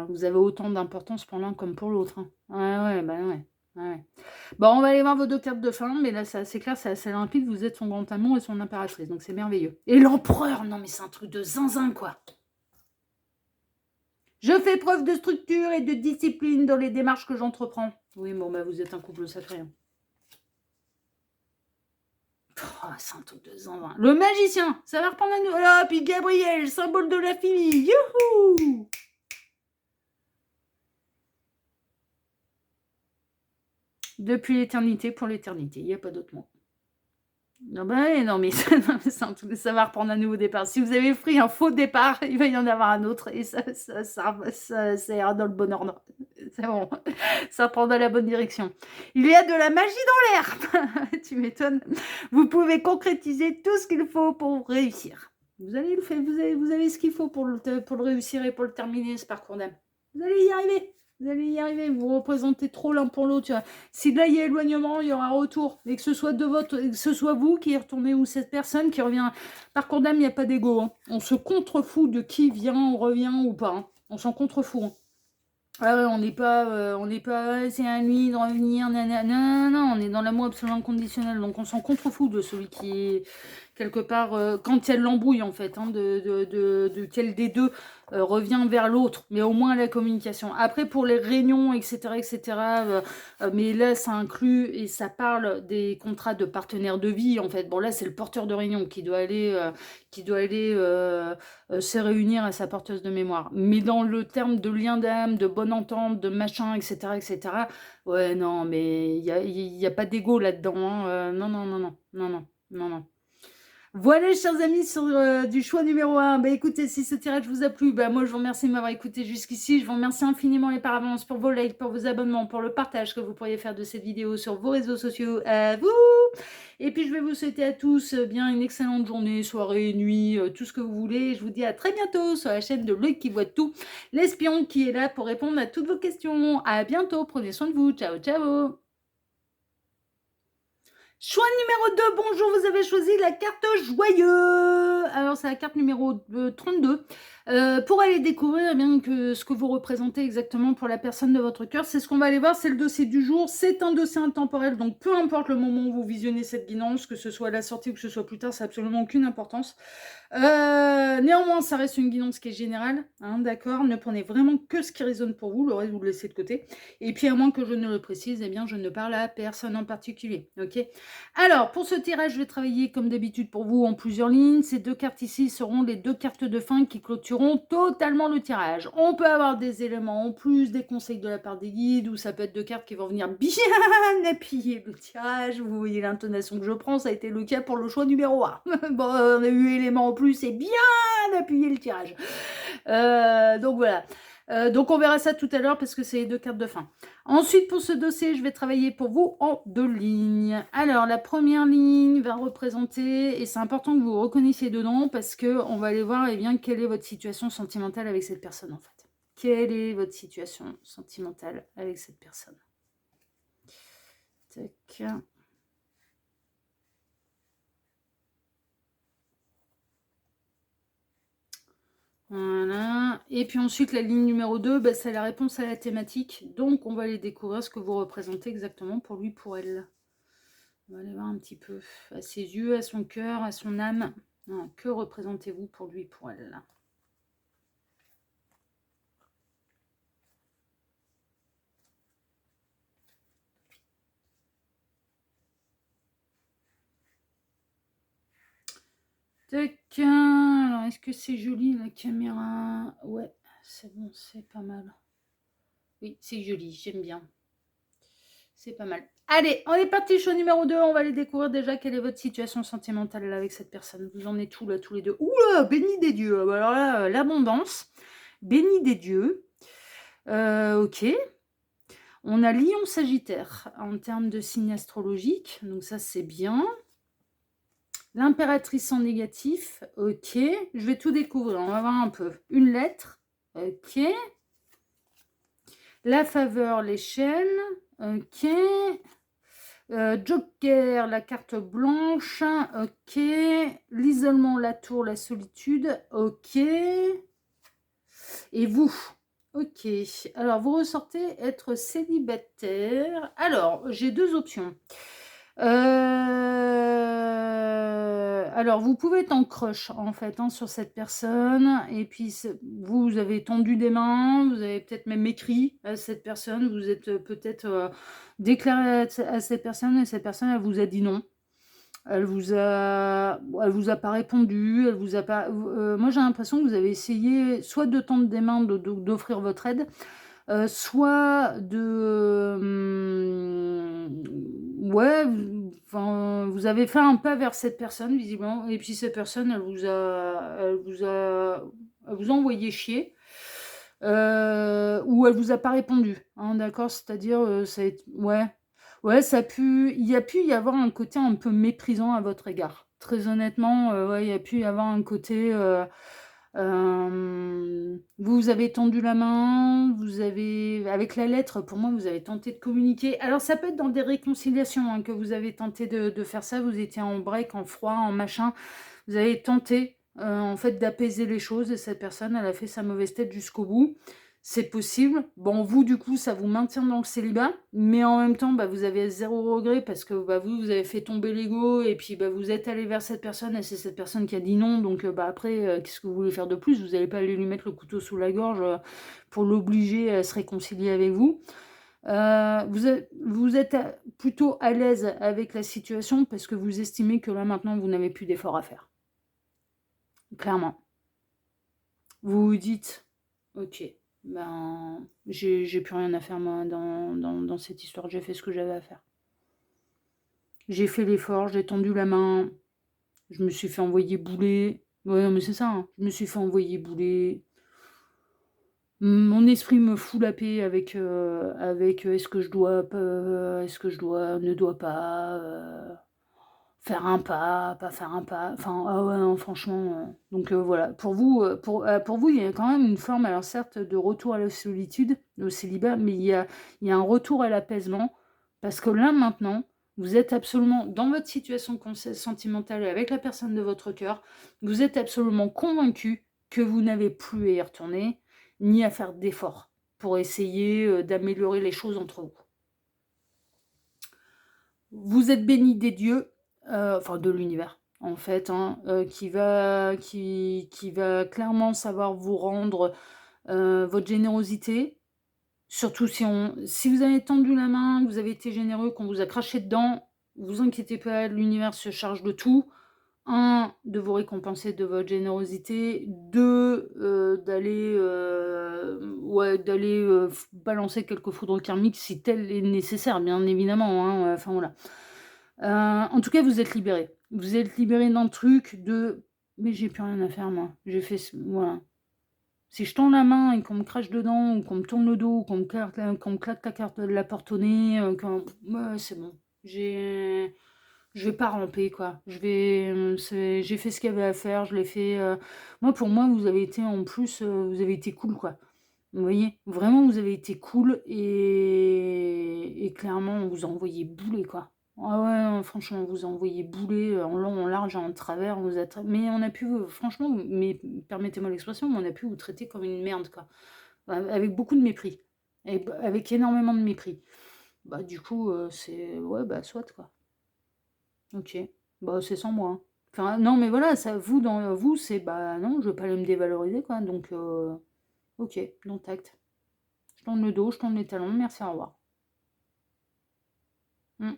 vous avez autant d'importance pour l'un comme pour l'autre, hein. Ouais, bah ouais. Ouais. Bon, on va aller voir vos 2 cartes de fin, mais là, c'est assez clair, c'est assez limpide. Vous êtes son grand amour et son impératrice, donc c'est merveilleux. Et l'empereur, non, mais c'est un truc de zinzin, quoi. Je fais preuve de structure et de discipline dans les démarches que j'entreprends. Oui, bon, bah, vous êtes un couple sacré, hein. Oh, c'est un truc de zinzin. Le magicien, ça va reprendre à nous. Oh, puis Gabriel, symbole de la fille. Youhou! Depuis l'éternité pour l'éternité, il n'y a pas d'autre mot. Non, non, mais ça va reprendre un nouveau départ. Si vous avez pris un faux départ, il va y en avoir un autre et ça ira dans le bon ordre. C'est bon, ça prend dans la bonne direction. Il y a de la magie dans l'air. Tu m'étonnes. Vous pouvez concrétiser tout ce qu'il faut pour réussir. Vous allez le faire, vous avez ce qu'il faut pour le réussir et pour le terminer, ce parcours d'âme. Vous allez y arriver. Vous allez y arriver, vous représentez trop l'un pour l'autre. Si là il y a éloignement, il y aura un retour. Et que ce soit que ce soit vous qui retournez ou cette personne qui revient. Parcours d'âme, il n'y a pas d'ego, hein. On se contrefout de qui vient, on revient ou pas, hein. On s'en contrefout, hein. Ah ouais, on n'est pas, «Ouais, c'est à lui de revenir, nanana». Non, non, non, on est dans l'amour absolument conditionnel, donc on s'en contrefout de celui qui est quelque part, quand il y a de l'embrouille en fait, hein, de quel des deux revient vers l'autre, mais au moins la communication. Après pour les réunions, etc., mais là ça inclut et ça parle des contrats de partenaires de vie en fait. Bon là c'est le porteur de réunion qui doit aller se réunir à sa porteuse de mémoire. Mais dans le terme de lien d'âme, de bonne entente, de machin, etc., ouais non mais il y a pas d'ego là-dedans, hein, non, non, non, non, non, non, non, non. Voilà, chers amis, sur du choix numéro 1. Bah écoutez, si ce tirage vous a plu, bah moi je vous remercie de m'avoir écouté jusqu'ici. Je vous remercie infiniment et par avance pour vos likes, pour vos abonnements, pour le partage que vous pourriez faire de cette vidéo sur vos réseaux sociaux. À vous! Et puis je vais vous souhaiter à tous bien une excellente journée, soirée, nuit, tout ce que vous voulez. Je vous dis à très bientôt sur la chaîne de L'Œil qui voit tout, l'espion qui est là pour répondre à toutes vos questions. À bientôt, prenez soin de vous. Ciao, ciao! Choix numéro 2, bonjour, vous avez choisi la carte joyeux. Alors, c'est la carte numéro 32. Pour aller découvrir bien que ce que vous représentez exactement pour la personne de votre cœur, c'est ce qu'on va aller voir, c'est le dossier du jour. C'est un dossier intemporel, donc peu importe le moment où vous visionnez cette guidance, que ce soit à la sortie ou que ce soit plus tard, ça n'a absolument aucune importance. Néanmoins, ça reste une guidance qui est générale, hein, d'accord. Ne prenez vraiment que ce qui résonne pour vous, le reste vous le laissez de côté. Et puis à moins que je ne le précise, eh bien je ne parle à personne en particulier, ok. Alors pour ce tirage, je vais travailler comme d'habitude pour vous en plusieurs lignes. Ces deux cartes ici seront les deux cartes de fin qui clôtureront totalement le tirage. On peut avoir des éléments en plus, des conseils de la part des guides, ou ça peut être deux cartes qui vont venir bien appuyer le tirage. Vous voyez l'intonation que je prends, ça a été le cas pour le choix numéro 1. Bon, on a eu éléments en plus et bien appuyer le tirage. Donc voilà. Donc on verra ça tout à l'heure parce que c'est les deux cartes de fin. Ensuite, pour ce dossier, je vais travailler pour vous en 2 lignes. Alors, la première ligne va représenter, et c'est important que vous vous reconnaissiez dedans parce qu'on va aller voir bien, quelle est votre situation sentimentale avec cette personne en fait. Quelle est votre situation sentimentale avec cette personne? Tac. Voilà. Et puis ensuite, la ligne numéro 2, bah, c'est la réponse à la thématique. Donc, on va aller découvrir ce que vous représentez exactement pour lui, pour elle. On va aller voir un petit peu à ses yeux, à son cœur, à son âme. Non, que représentez-vous pour lui, pour elle? Tac. Alors, est-ce que c'est joli, la caméra? Ouais, c'est bon, c'est pas mal. Oui, c'est joli, j'aime bien. C'est pas mal. Allez, on est parti, choix numéro 2. On va aller découvrir déjà quelle est votre situation sentimentale là, avec cette personne. Vous en êtes où là, tous les deux? Oula, béni des dieux. Alors là, l'abondance. Béni des dieux. Ok. On a Lion Sagittaire en termes de signe astrologique. Donc ça, c'est bien. L'impératrice en négatif. Ok. Je vais tout découvrir. On va voir un peu. Une lettre. Ok. La faveur, l'échelle. Ok. Joker, la carte blanche. Ok. L'isolement, la tour, la solitude. Ok. Et vous? Ok. Alors, vous ressortez être célibataire. Alors, j'ai deux options. Alors, vous pouvez être en crush, en fait, hein, sur cette personne. Et puis, vous avez tendu des mains, vous avez peut-être même écrit à cette personne. Vous êtes peut-être déclaré à cette personne, et cette personne, elle vous a dit non. Elle vous a pas répondu. Elle vous a pas. Moi, j'ai l'impression que vous avez essayé soit de tendre des mains, d'offrir votre aide, soit ouais, enfin, vous avez fait un pas vers cette personne visiblement, et puis cette personne, elle vous a envoyé chier, ou elle vous a pas répondu, hein, d'accord, c'est-à-dire ouais, ouais, il y a pu y avoir un côté un peu méprisant à votre égard. Très honnêtement, ouais, il y a pu y avoir un côté. Vous avez tendu la main, vous avez, avec la lettre, pour moi, vous avez tenté de communiquer. Alors, ça peut être dans des réconciliations, hein, que vous avez tenté de faire ça. Vous étiez en break, en froid, en machin. Vous avez tenté, en fait, d'apaiser les choses, et cette personne, elle a fait sa mauvaise tête jusqu'au bout. C'est possible. Bon, vous, du coup, ça vous maintient dans le célibat, mais en même temps, bah, vous avez 0 regret parce que bah, vous avez fait tomber l'ego et puis bah, vous êtes allé vers cette personne et c'est cette personne qui a dit non. Donc bah, après, qu'est-ce que vous voulez faire de plus? Vous n'allez pas aller lui mettre le couteau sous la gorge pour l'obliger à se réconcilier avec vous. Vous êtes plutôt à l'aise avec la situation parce que vous estimez que là, maintenant, vous n'avez plus d'efforts à faire. Clairement. Vous vous dites, ok, ben, j'ai plus rien à faire, moi, dans cette histoire. J'ai fait ce que j'avais à faire. J'ai fait l'effort, j'ai tendu la main, je me suis fait envoyer bouler. Ouais, non, mais c'est ça, hein. Je me suis fait envoyer bouler. Mon esprit me fout la paix avec, est-ce que je dois, est-ce que je dois, ne dois pas, faire un pas faire un pas. Enfin, ah ouais, non, franchement. Donc voilà, pour vous, il y a quand même une forme, alors certes, de retour à la solitude, au célibat, mais il y a un retour à l'apaisement, parce que là, maintenant, vous êtes absolument dans votre situation sentimentale et avec la personne de votre cœur, vous êtes absolument convaincu que vous n'avez plus à y retourner, ni à faire d'efforts pour essayer d'améliorer les choses entre vous. Vous êtes béni des dieux, enfin de l'univers, en fait, hein, qui va clairement savoir vous rendre votre générosité. Surtout si vous avez tendu la main, que vous avez été généreux, qu'on vous a craché dedans, vous inquiétez pas, l'univers se charge de tout. 1, de vous récompenser de votre générosité. 2, d'aller balancer quelques foudres karmiques si tel est nécessaire, bien évidemment, hein, enfin voilà. En tout cas, vous êtes libéré. Vous êtes libéré d'un truc de mais j'ai plus rien à faire, moi. J'ai fait voilà. Si je tends la main et qu'on me crache dedans, ou qu'on me tourne le dos, ou qu'on me claque la carte de la porte au nez, ouais, c'est bon. Je vais pas ramper, quoi. J'ai fait ce qu'il y avait à faire, je l'ai fait. Moi, pour moi, vous avez été en plus, vous avez été cool, quoi. Vous voyez, vraiment, vous avez été cool et clairement, on vous a envoyé bouler, quoi. Ah ouais, non, franchement, on vous a envoyé bouler en long, en large, en travers. Mais on a pu, franchement, mais permettez-moi l'expression, mais on a pu vous traiter comme une merde, quoi. Avec beaucoup de mépris. Avec énormément de mépris. Bah, du coup, c'est. Ouais, bah, soit, quoi. Ok. Bah, c'est sans moi, hein. Enfin, non, mais voilà, ça, vous, dans vous, c'est bah non, je veux pas aller me dévaloriser, quoi. Donc, ok, non tact. Je tourne le dos, je tourne les talons, merci, au revoir. Mm.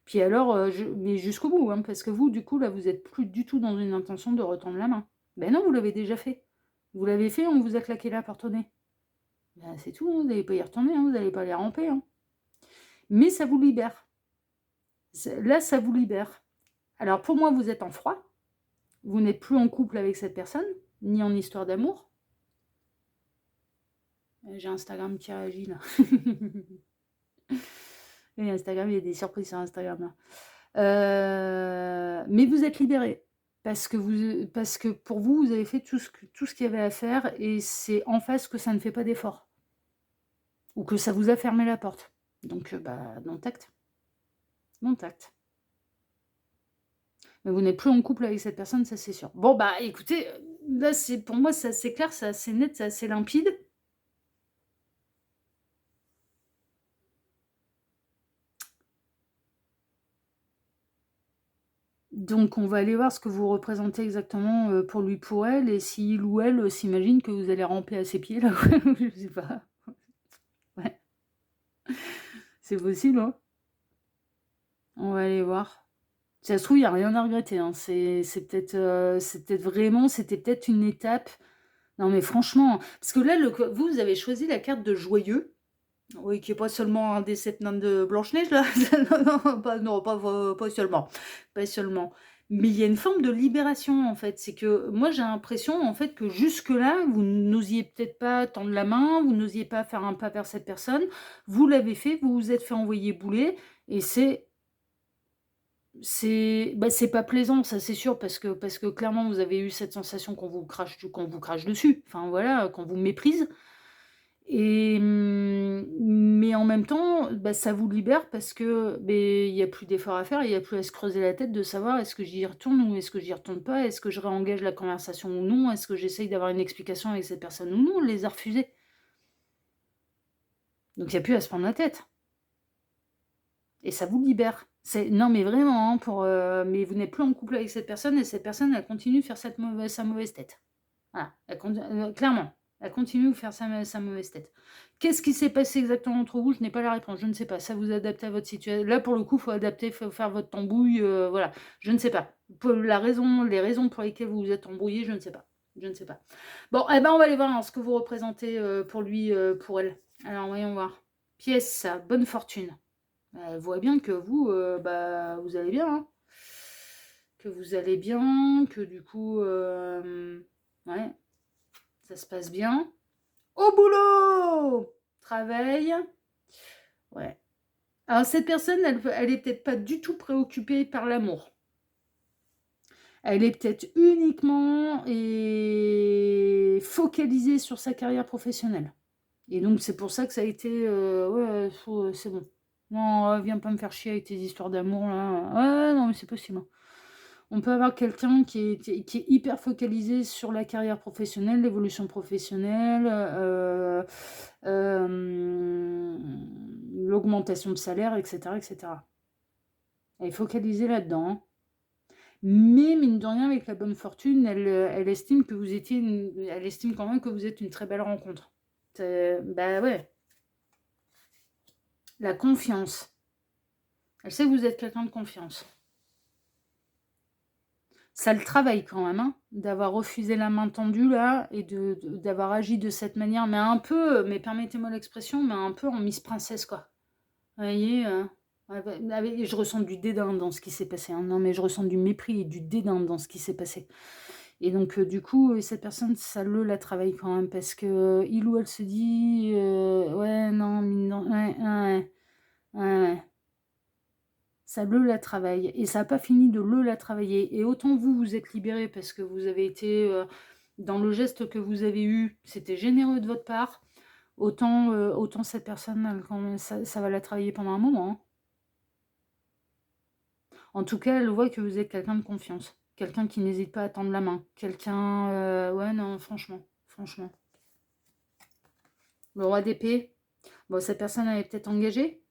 Puis alors, mais jusqu'au bout, hein, parce que vous, du coup, là, vous êtes plus du tout dans une intention de retendre la main. Ben non, vous l'avez déjà fait. Vous l'avez fait, on vous a claqué la porte au nez. Ben, c'est tout, hein, vous n'allez pas y retourner, hein, vous n'allez pas les ramper. Hein. Mais ça vous libère. Là, ça vous libère. Alors, pour moi, vous êtes en froid. Vous n'êtes plus en couple avec cette personne, ni en histoire d'amour. J'ai Instagram qui réagit, là. Oui, Instagram, il y a des surprises sur Instagram, là. Mais vous êtes libéré. Parce que pour vous, vous avez fait tout ce qu'il y avait à faire et c'est en face que ça ne fait pas d'effort. Ou que ça vous a fermé la porte. Donc, bah, non tact. Non tact. Mais vous n'êtes plus en couple avec cette personne, ça c'est sûr. Bon, bah écoutez, là, pour moi, c'est assez clair, c'est assez net, c'est assez limpide. Donc, on va aller voir ce que vous représentez exactement pour lui, pour elle, et si il ou elle s'imagine que vous allez ramper à ses pieds, là, je sais pas. Ouais. C'est possible, hein. On va aller voir. Si ça se trouve, il n'y a rien à regretter, hein. C'est peut-être vraiment, c'était peut-être une étape. Non, mais franchement, parce que là, vous avez choisi la carte de joyeux. Oui, qui est pas seulement un des 7 nains de Blanche-Neige, là. Non, pas seulement. Pas seulement. Mais il y a une forme de libération, en fait. C'est que moi, j'ai l'impression, en fait, que jusque-là, vous n'osiez peut-être pas tendre la main, vous n'osiez pas faire un pas vers cette personne. Vous l'avez fait, vous vous êtes fait envoyer bouler. Et c'est pas plaisant, ça c'est sûr, parce que clairement, vous avez eu cette sensation qu'on vous crache dessus. Enfin, voilà, qu'on vous méprise. Mais en même temps, bah, ça vous libère parce que, beh, il y a plus d'efforts à faire, il y a plus à se creuser la tête de savoir est-ce que j'y retourne ou est-ce que j'y retourne pas? Est-ce que je réengage la conversation ou non? Est-ce que j'essaye d'avoir une explication avec cette personne ou non? On les a refusés. Donc il y a plus à se prendre la tête et ça vous libère. Non mais vraiment, hein, mais vous n'êtes plus en couple avec cette personne et cette personne, elle continue de faire sa mauvaise tête. Voilà, clairement, elle continue de vous faire sa mauvaise tête. Qu'est-ce qui s'est passé exactement entre vous? Je n'ai pas la réponse, je ne sais pas. Ça vous adaptez à votre situation. Là, pour le coup, il faut adapter, il faut faire votre tambouille, voilà. Je ne sais pas. Les raisons pour lesquelles vous vous êtes embrouillé, je ne sais pas. Je ne sais pas. Bon, eh ben, on va aller voir, hein, ce que vous représentez pour lui, pour elle. Alors, voyons voir. Pièce, bonne fortune. Elle voit bien que vous, bah, vous allez bien, hein. Que vous allez bien, que du coup, ouais, ça se passe bien. Au boulot! Travail. Ouais. Alors, cette personne, elle est peut-être pas du tout préoccupée par l'amour. Elle est peut-être uniquement et focalisée sur sa carrière professionnelle. Et donc, c'est pour ça que ça a été, ouais, c'est bon. Non, viens pas me faire chier avec tes histoires d'amour, là. Ouais, non, mais c'est possible, hein. On peut avoir quelqu'un qui est hyper focalisé sur la carrière professionnelle, l'évolution professionnelle, l'augmentation de salaire, etc., etc. Elle est focalisée là-dedans, hein. Mais mine de rien, avec la bonne fortune, elle estime que elle estime quand même que vous êtes une très belle rencontre. Bah ouais, la confiance. Elle sait que vous êtes quelqu'un de confiance. Ça le travaille quand même, hein, d'avoir refusé la main tendue là et d'avoir agi de cette manière, mais un peu, mais permettez-moi l'expression, mais un peu en Miss Princesse, quoi. Vous voyez, je ressens du dédain dans ce qui s'est passé, hein. Non, mais je ressens du mépris et du dédain dans ce qui s'est passé. Et donc, du coup, cette personne, ça la travaille quand même parce que il ou elle se dit, ouais, non, ouais, ouais, ouais. Ça la travaille et ça n'a pas fini de la travailler. Et autant vous, vous êtes libéré parce que vous avez été dans le geste que vous avez eu, c'était généreux de votre part, autant cette personne, quand même, ça va la travailler pendant un moment, hein. En tout cas, elle voit que vous êtes quelqu'un de confiance, quelqu'un qui n'hésite pas à tendre la main, quelqu'un... ouais, non, franchement, franchement. Le roi d'épée, bon, cette personne, elle est peut-être engagée.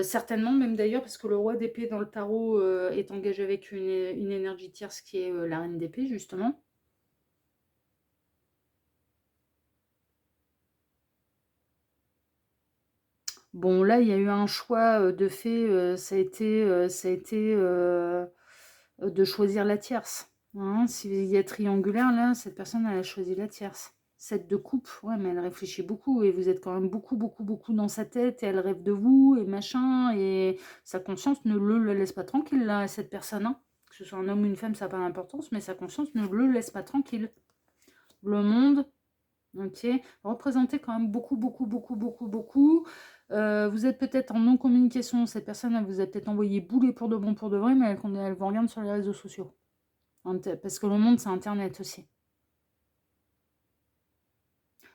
Certainement, même d'ailleurs, parce que le roi d'épée dans le tarot est engagé avec une énergie tierce qui est la reine d'épée, justement. Bon, là, il y a eu un choix de fait, ça a été de choisir la tierce, hein. S'il y a triangulaire, là, cette personne, elle a choisi la tierce. 7 de coupe, ouais, mais elle réfléchit beaucoup et vous êtes quand même beaucoup, beaucoup, beaucoup dans sa tête et elle rêve de vous et machin et sa conscience ne le laisse pas tranquille, là, cette personne, hein. Que ce soit un homme ou une femme, ça n'a pas d'importance, mais sa conscience ne le laisse pas tranquille. Le monde, ok, représentez quand même beaucoup, beaucoup, beaucoup, beaucoup, beaucoup. Vous êtes peut-être en non-communication, cette personne, elle vous a peut-être envoyé bouler pour de bon, pour de vrai, mais elle vous regarde sur les réseaux sociaux. Parce que le monde, c'est Internet aussi.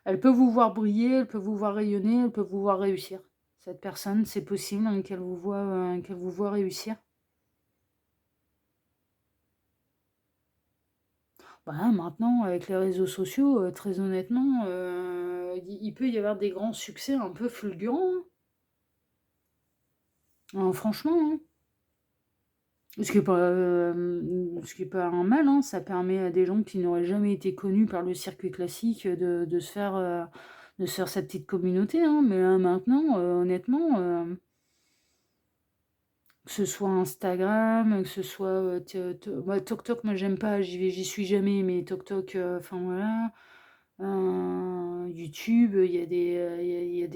Elle peut vous voir briller, elle peut vous voir rayonner, elle peut vous voir réussir. Cette personne, c'est possible, hein, qu'elle vous voit réussir. Bah, maintenant, avec les réseaux sociaux, très honnêtement, il peut y avoir des grands succès un peu fulgurants, hein. Franchement, hein. Ce qui est pas un mal, hein. Ça permet à des gens qui n'auraient jamais été connus par le circuit classique de se faire sa petite communauté, hein. Mais là, maintenant, honnêtement, que ce soit Instagram, que ce soit moi, TokTok, moi j'aime pas, j'y suis jamais, mais TokTok, enfin voilà. YouTube, il y a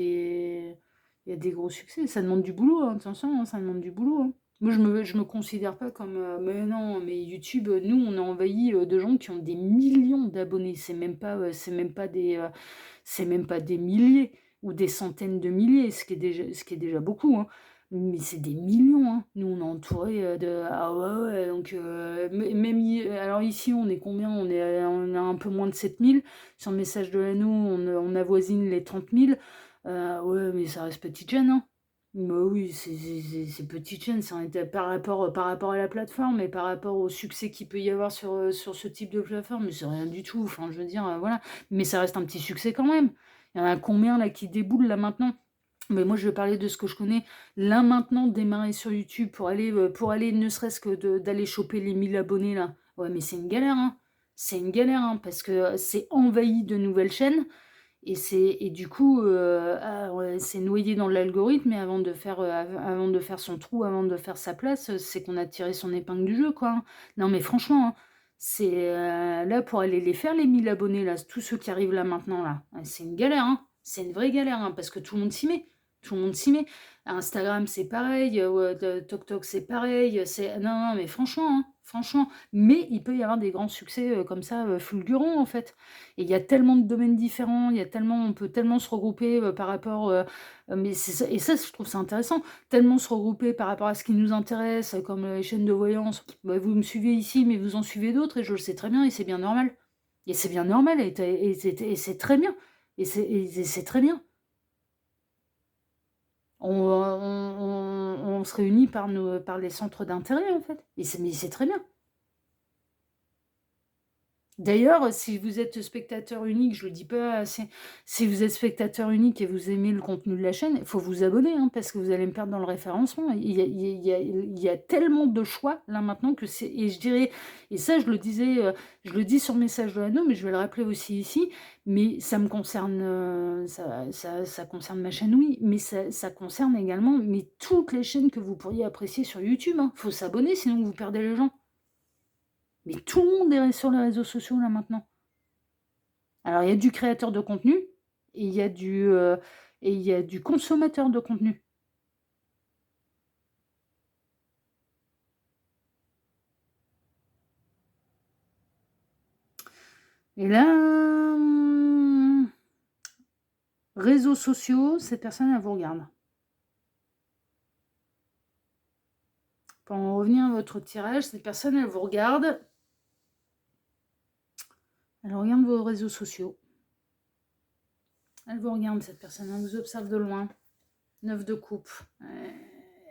des gros succès. Ça demande du boulot, hein, attention, hein, ça demande du boulot, hein. Moi, je me considère pas comme... mais non, mais YouTube, nous, on est envahi de gens qui ont des millions d'abonnés. C'est même pas des milliers ou des centaines de milliers, ce qui est déjà beaucoup, hein. Mais c'est des millions, hein. Nous, on est entourés, de ah ouais, ouais, donc même alors ici, on est combien? On est un peu moins de 7 000. Sur Message de l'Anneau, on avoisine les 30 000. Ouais, mais ça reste petite chaîne, hein. Bah oui, c'est petite chaîne, ça en était par rapport à la plateforme et par rapport au succès qu'il peut y avoir sur ce type de plateforme, mais c'est rien du tout. Enfin, je veux dire, voilà. Mais ça reste un petit succès quand même. Il y en a combien là qui déboulent là maintenant? Mais moi, je vais parler de ce que je connais. Là, maintenant, démarrer sur YouTube pour aller ne serait-ce que d'aller choper les 1000 abonnés, là. Ouais, mais c'est une galère, hein. C'est une galère, hein, parce que c'est envahi de nouvelles chaînes. Et du coup, ah ouais, c'est noyé dans l'algorithme. Et avant de faire son trou, avant de faire sa place, c'est qu'on a tiré son épingle du jeu, quoi, hein. Non, mais franchement, hein, là, pour aller les faire, les 1000 abonnés, là, tous ceux qui arrivent là maintenant, là, c'est une galère, hein. C'est une vraie galère, hein, parce que tout le monde s'y met. Tout le monde s'y met. Instagram, c'est pareil, ouais, TokTok, c'est pareil. Non, non, mais franchement, hein, franchement. Mais il peut y avoir des grands succès comme ça, fulgurants, en fait. Et il y a tellement de domaines différents, on peut tellement se regrouper par rapport, mais c'est ça, et ça, je trouve ça intéressant, tellement se regrouper par rapport à ce qui nous intéresse, comme les chaînes de voyance. Bah, vous me suivez ici, mais vous en suivez d'autres, et je le sais très bien, et c'est bien normal. Et c'est bien normal, et c'est très bien. Et c'est très bien. On se réunit par les centres d'intérêt, en fait. Mais c'est très bien. D'ailleurs, si vous êtes spectateur unique, je le dis pas assez, si vous êtes spectateur unique et vous aimez le contenu de la chaîne, il faut vous abonner, hein, parce que vous allez me perdre dans le référencement. Il y a tellement de choix là maintenant que c'est, et je dirais, et ça je le disais, je le dis sur Message de l'Anneau, mais je vais le rappeler aussi ici, mais ça me concerne, ça concerne ma chaîne, oui, mais ça concerne également mais toutes les chaînes que vous pourriez apprécier sur YouTube, hein. Faut s'abonner, sinon vous perdez les gens. Mais tout le monde est sur les réseaux sociaux là maintenant. Alors, il y a du créateur de contenu et il y a du consommateur de contenu. Et là, réseaux sociaux, cette personne, elle vous regarde. Pour en revenir à votre tirage, cette personne, elle vous regarde. Elle regarde vos réseaux sociaux. Elle vous regarde, cette personne, elle vous observe de loin. 9 de coupe.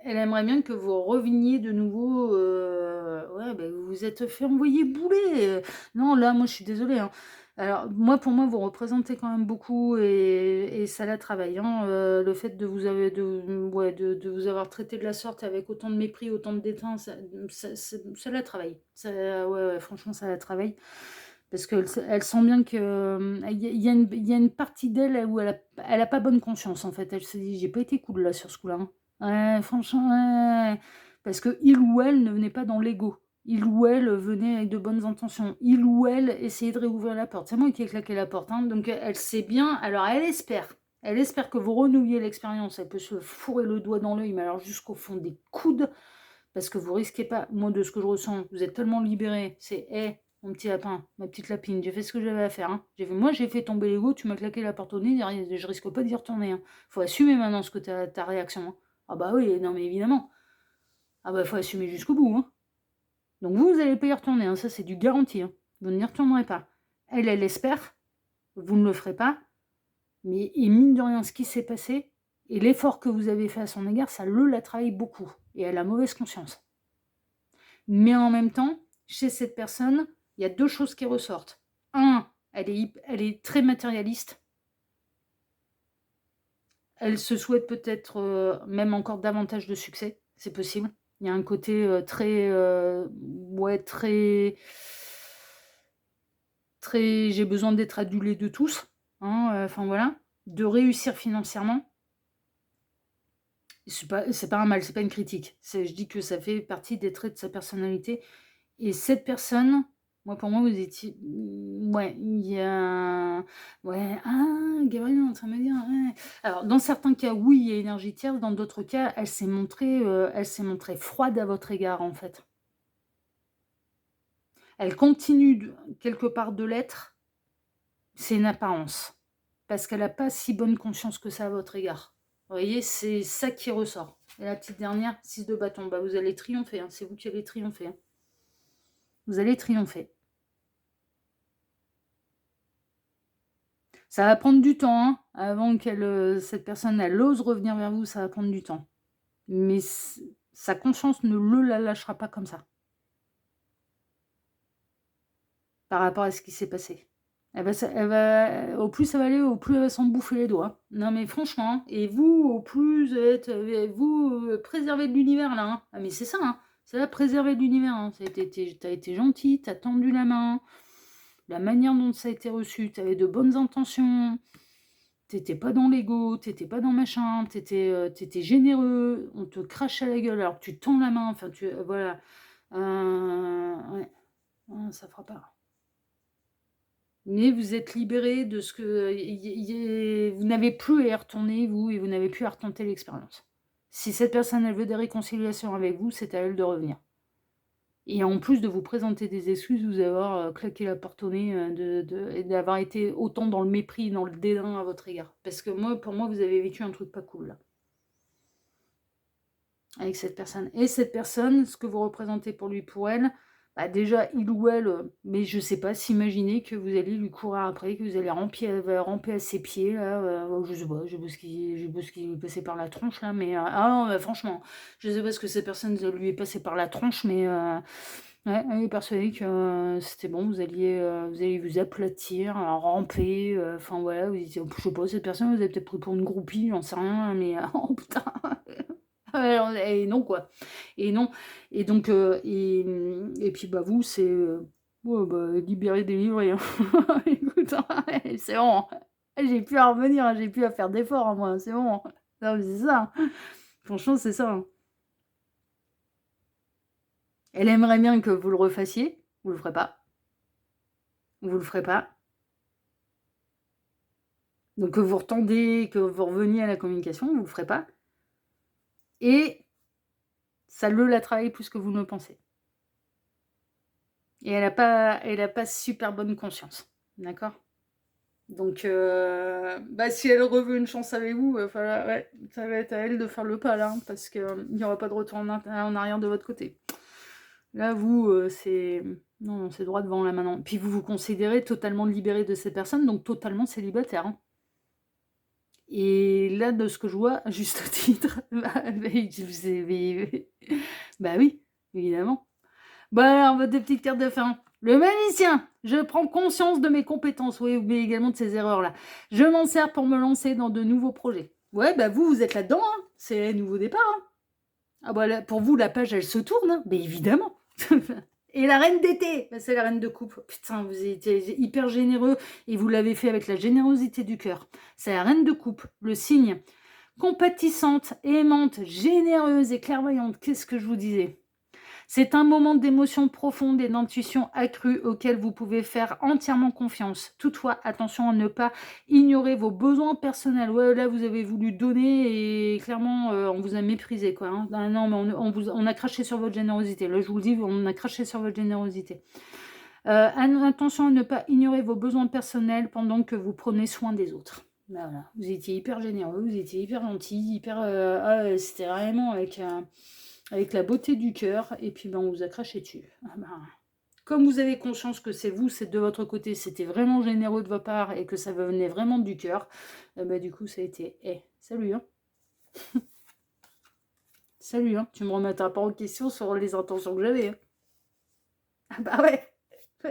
Elle aimerait bien que vous reveniez de nouveau. Ouais, vous vous êtes fait envoyer bouler. Non, là, moi, je suis désolée, hein. Alors, pour moi, vous représentez quand même beaucoup et ça la travaille, hein. Le fait de vous avoir traité de la sorte avec autant de mépris, autant de dédain, ça la travaille. Ouais, ouais, franchement, ça la travaille. Parce qu'elle sent bien que il y a une partie d'elle où elle a pas bonne conscience, en fait. Elle se dit: «J'ai pas été cool là sur ce coup-là, hein». Ouais, franchement, ouais. Parce que il ou elle ne venait pas dans l'ego. Il ou elle venait avec de bonnes intentions. Il ou elle essayait de réouvrir la porte. C'est moi qui ai claqué la porte, hein, donc elle sait bien. Alors elle espère que vous renouviez l'expérience. Elle peut se fourrer le doigt dans l'œil, mais alors jusqu'au fond des coudes, parce que vous risquez pas. Moi, de ce que je ressens, vous êtes tellement libéré. C'est: «Hé, mon petit lapin, ma petite lapine, j'ai fait ce que j'avais à faire, hein. J'ai fait tomber l'ego, tu m'as claqué la porte au nez, je risque pas d'y retourner, hein. Faut assumer maintenant ce que ta réaction, hein». Ah bah oui, non mais évidemment. Ah bah faut assumer jusqu'au bout, hein. Donc vous allez pas y retourner, hein, ça c'est du garanti, hein. Vous n'y retournerez pas. Elle espère, vous ne le ferez pas, mais et mine de rien, ce qui s'est passé et l'effort que vous avez fait à son égard, ça la travaille beaucoup et elle a mauvaise conscience. Mais en même temps, chez cette personne, il y a 2 choses qui ressortent. Un, elle est très matérialiste. Elle se souhaite peut-être, même encore davantage de succès, c'est possible. Il y a un côté, très, ouais, très très j'ai besoin d'être adulée de tous, hein, enfin voilà. De réussir financièrement. C'est pas un mal, c'est pas une critique. Je dis que ça fait partie des traits de sa personnalité. Et cette personne, moi, pour moi, vous étiez, ouais, il y a, ouais, ah, Gabrielle est en train de me dire, ouais. Alors, dans certains cas, oui, il y a énergie tierce, dans d'autres cas, elle s'est montrée froide à votre égard, en fait. Elle continue quelque part de l'être, c'est une apparence, parce qu'elle n'a pas si bonne conscience que ça à votre égard. Vous voyez, c'est ça qui ressort. Et la petite dernière, 6 de bâton. Bah, vous allez triompher, hein. C'est vous qui allez triompher. Hein. Vous allez triompher. Ça va prendre du temps, hein, avant que cette personne, elle ose revenir vers vous, ça va prendre du temps. Mais sa conscience ne la lâchera pas comme ça. Par rapport à ce qui s'est passé. Au plus ça va aller, au plus elle va s'en bouffer les doigts. Non mais franchement, hein, et vous, au plus vous préservez de l'univers là. Hein. Ah mais c'est ça, hein, c'est là préserver de l'univers. Hein. T'as été gentil, t'as tendu la main. La manière dont ça a été reçu, t'avais de bonnes intentions. T'étais pas dans l'ego, t'étais pas dans machin, t'étais généreux, on te crache à la gueule alors que tu tends la main, enfin voilà. Ouais. Ça fera pas. Mais vous êtes libéré de ce que... Vous n'avez plus à y retourner, vous, et vous n'avez plus à retenter l'expérience. Si cette personne, elle veut des réconciliations avec vous, c'est à elle de revenir. Et en plus de vous présenter des excuses, vous avoir claqué la porte au nez et d'avoir été autant dans le mépris, dans le dédain à votre égard. Parce que pour moi, vous avez vécu un truc pas cool, là. Avec cette personne. Et cette personne, ce que vous représentez pour lui, pour elle, bah déjà, il ou elle, mais je sais pas, s'imaginer que vous allez lui courir après, que vous allez ramper à ses pieds, là, je sais pas, j'ai pas ce qui lui est passé par la tronche, là, mais, non, franchement, je sais pas ce que cette personne lui est passé par la tronche, mais, ouais, elle est persuadée que c'était bon, vous allez vous aplatir, ramper, enfin voilà, je sais pas, cette personne, vous avez peut-être pris pour une groupie, j'en sais rien, mais, oh putain, et non, quoi. Et non. Et donc, et puis, bah, vous, c'est ouais, bah, libérer, délivrer. Hein. Écoute, hein, c'est bon. J'ai plus à revenir, hein, j'ai plus à faire d'efforts, hein, moi, c'est bon. Non, mais c'est ça. Hein. Franchement, c'est ça. Hein. Elle aimerait bien que vous le refassiez. Vous le ferez pas. Vous le ferez pas. Donc, que vous retendez, que vous reveniez à la communication, vous le ferez pas. Et ça la travaille plus que vous ne le pensez. Et elle a pas super bonne conscience. D'accord? Donc, bah, si elle reveut une chance avec vous, ouais, ça va être à elle de faire le pas, là, hein, parce qu'il n'y aura pas de retour en arrière de votre côté. Là, vous, c'est... Non, c'est droit devant, là, maintenant. Puis vous vous considérez totalement libéré de cette personne, donc totalement célibataire. Hein. Et là, de ce que je vois, à juste titre, bah oui, évidemment. Bon, alors, votre petite carte de fin. Le magicien, je prends conscience de mes compétences, oui, mais également de ces erreurs-là. Je m'en sers pour me lancer dans de nouveaux projets. Ouais, bah vous êtes là-dedans, hein. C'est un nouveau départ. Hein. Ah bah là, pour vous, la page, elle se tourne, hein. Mais évidemment. Et la reine d'été, bah, c'est la reine de coupe. Putain, vous étiez hyper généreux et vous l'avez fait avec la générosité du cœur. C'est la reine de coupe, le signe. Compatissante, aimante, généreuse et clairvoyante. Qu'est-ce que je vous disais ? C'est un moment d'émotion profonde et d'intuition accrue auquel vous pouvez faire entièrement confiance. Toutefois, attention à ne pas ignorer vos besoins personnels. Ouais, là, vous avez voulu donner et clairement, on vous a méprisé, quoi. Hein. Ah, non, mais on a craché sur votre générosité. Là, je vous le dis, on a craché sur votre générosité. Attention à ne pas ignorer vos besoins personnels pendant que vous prenez soin des autres. Voilà. Vous étiez hyper généreux, vous étiez hyper gentil, hyper... c'était vraiment avec la beauté du cœur, et puis ben, on vous a craché dessus. Ah ben, comme vous avez conscience que c'est vous, c'est de votre côté, c'était vraiment généreux de votre part, et que ça venait vraiment du cœur, ben, du coup ça a été, salut, hein. Salut, hein. Tu me remettras pas en question sur les intentions que j'avais. Hein. Ah bah ouais,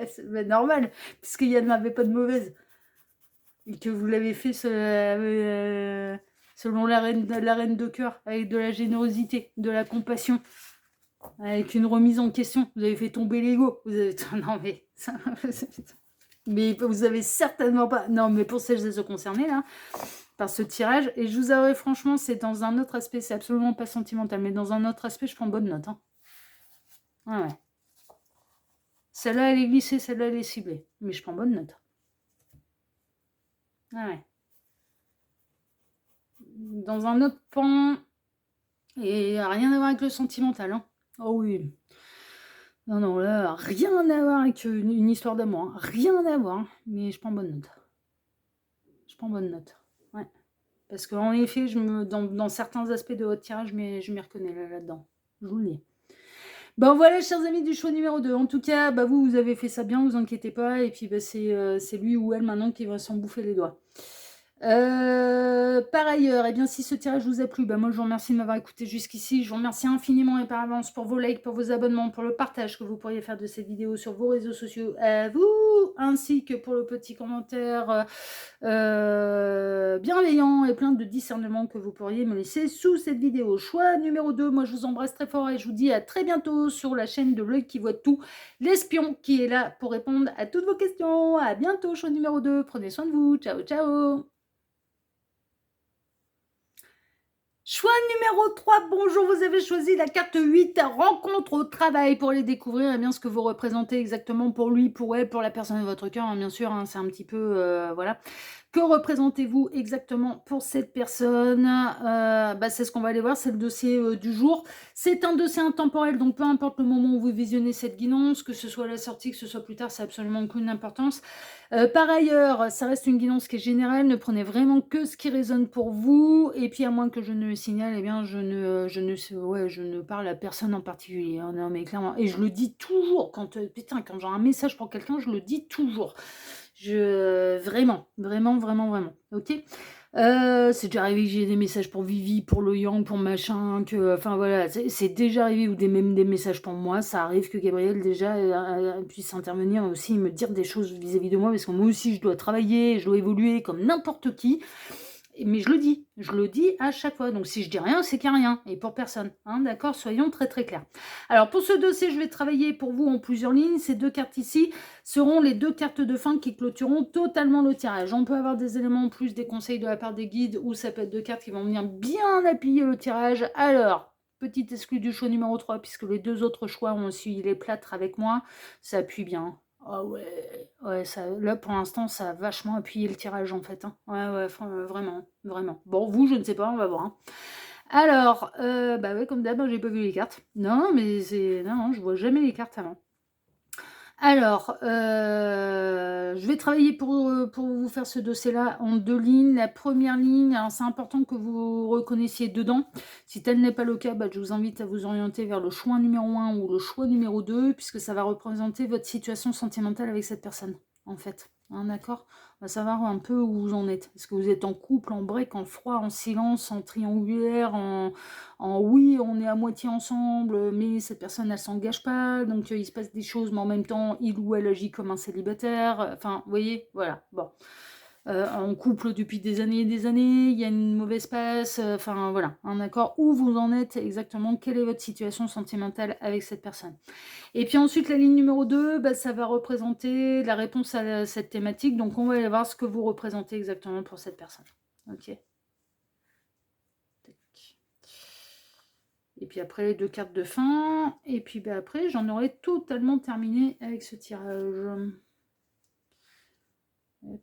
c'est normal, puisqu'il n'y en avait pas de mauvaise. Et que vous l'avez fait selon la reine de cœur, avec de la générosité, de la compassion. Avec une remise en question, vous avez fait tomber l'ego. Vous avez... Non mais... mais vous avez certainement pas... Non mais pour celles et ceux concernés là, par ce tirage, et je vous avouerai franchement, c'est dans un autre aspect, c'est absolument pas sentimental, mais dans un autre aspect, je prends bonne note. Hein. Ah ouais. Celle-là, elle est glissée, celle-là, elle est ciblée. Mais je prends bonne note. Ah ouais. Dans un autre pan, et rien à voir avec le sentimental. Hein. Oh oui. Non, non, là, rien à voir avec une histoire d'amour. Hein. Rien à voir. Hein. Mais je prends bonne note. Je prends bonne note. Ouais. Parce qu'en effet, dans certains aspects de votre tirage, je m'y reconnais là-dedans. Je vous le dis. Bon voilà, chers amis du choix numéro 2. En tout cas, vous avez fait ça bien, vous inquiétez pas. Et puis c'est lui ou elle maintenant qui va s'en bouffer les doigts. Par ailleurs, eh bien, si ce tirage vous a plu, moi je vous remercie de m'avoir écouté jusqu'ici. Je vous remercie infiniment et par avance pour vos likes, pour vos abonnements, pour le partage que vous pourriez faire de cette vidéo sur vos réseaux sociaux à vous, ainsi que pour le petit commentaire bienveillant et plein de discernement que vous pourriez me laisser sous cette vidéo. Choix numéro 2, moi je vous embrasse très fort et je vous dis à très bientôt sur la chaîne de l'œil qui voit tout, l'espion qui est là pour répondre à toutes vos questions. À bientôt, choix numéro 2, prenez soin de vous, ciao ciao. Choix numéro 3, bonjour, vous avez choisi la carte 8, rencontre au travail. Pour les découvrir, bien, ce que vous représentez exactement pour lui, pour elle, pour la personne de votre cœur, bien sûr, c'est un petit peu, voilà. Que représentez-vous exactement pour cette personne? C'est ce qu'on va aller voir, c'est le dossier du jour. C'est un dossier intemporel, donc peu importe le moment où vous visionnez cette guidance, que ce soit à la sortie, que ce soit plus tard, ça n'a absolument aucune importance. Par ailleurs, ça reste une guidance qui est générale, ne prenez vraiment que ce qui résonne pour vous, et puis à moins que je ne le signale, je ne parle à personne en particulier, hein, non mais clairement, et je le dis toujours, quand j'ai un message pour quelqu'un, je le dis toujours. Vraiment, ok. C'est déjà arrivé que j'ai des messages pour Vivi, pour le Yang, pour machin, enfin voilà, c'est déjà arrivé, ou même des messages pour moi. Ça arrive que Gabriel déjà puisse intervenir aussi, me dire des choses vis-à-vis de moi, parce que moi aussi je dois travailler, je dois évoluer comme n'importe qui. Mais je le dis à chaque fois. Donc si je dis rien, c'est qu'il n'y a rien, et pour personne. Hein, d'accord, soyons très très clairs. Alors pour ce dossier, je vais travailler pour vous en plusieurs lignes. Ces deux cartes ici seront les deux cartes de fin qui clôtureront totalement le tirage. On peut avoir des éléments en plus, des conseils de la part des guides, ou ça peut être deux cartes qui vont venir bien appuyer le tirage. Alors, petite exclue du choix numéro 3, puisque les deux autres choix ont suivi les plâtres avec moi, ça appuie bien. Ah ouais, là pour l'instant ça a vachement appuyé le tirage en fait. Hein. Ouais, vraiment. Bon, vous, je ne sais pas, on va voir. Hein. Alors, ouais, comme d'hab, j'ai pas vu les cartes. Non, mais non, je vois jamais les cartes avant. Alors, je vais travailler pour vous faire ce dossier-là en deux lignes. La première ligne, alors c'est important que vous reconnaissiez dedans. Si tel n'est pas le cas, je vous invite à vous orienter vers le choix numéro 1 ou le choix numéro 2, puisque ça va représenter votre situation sentimentale avec cette personne, en fait. Hein, d'accord? On va savoir un peu où vous en êtes. Est-ce que vous êtes en couple, en break, en froid, en silence, en triangulaire, en oui, on est à moitié ensemble, mais cette personne, elle s'engage pas, donc il se passe des choses, mais en même temps, il ou elle agit comme un célibataire. Enfin, vous voyez, voilà, bon. En couple depuis des années et des années, il y a une mauvaise passe, enfin voilà, un accord, où vous en êtes exactement, quelle est votre situation sentimentale avec cette personne. Et puis ensuite, la ligne numéro 2, ça va représenter la réponse à cette thématique, donc on va aller voir ce que vous représentez exactement pour cette personne. Ok. Et puis après, les deux cartes de fin. Et puis après, j'en aurai totalement terminé avec ce tirage. Hop.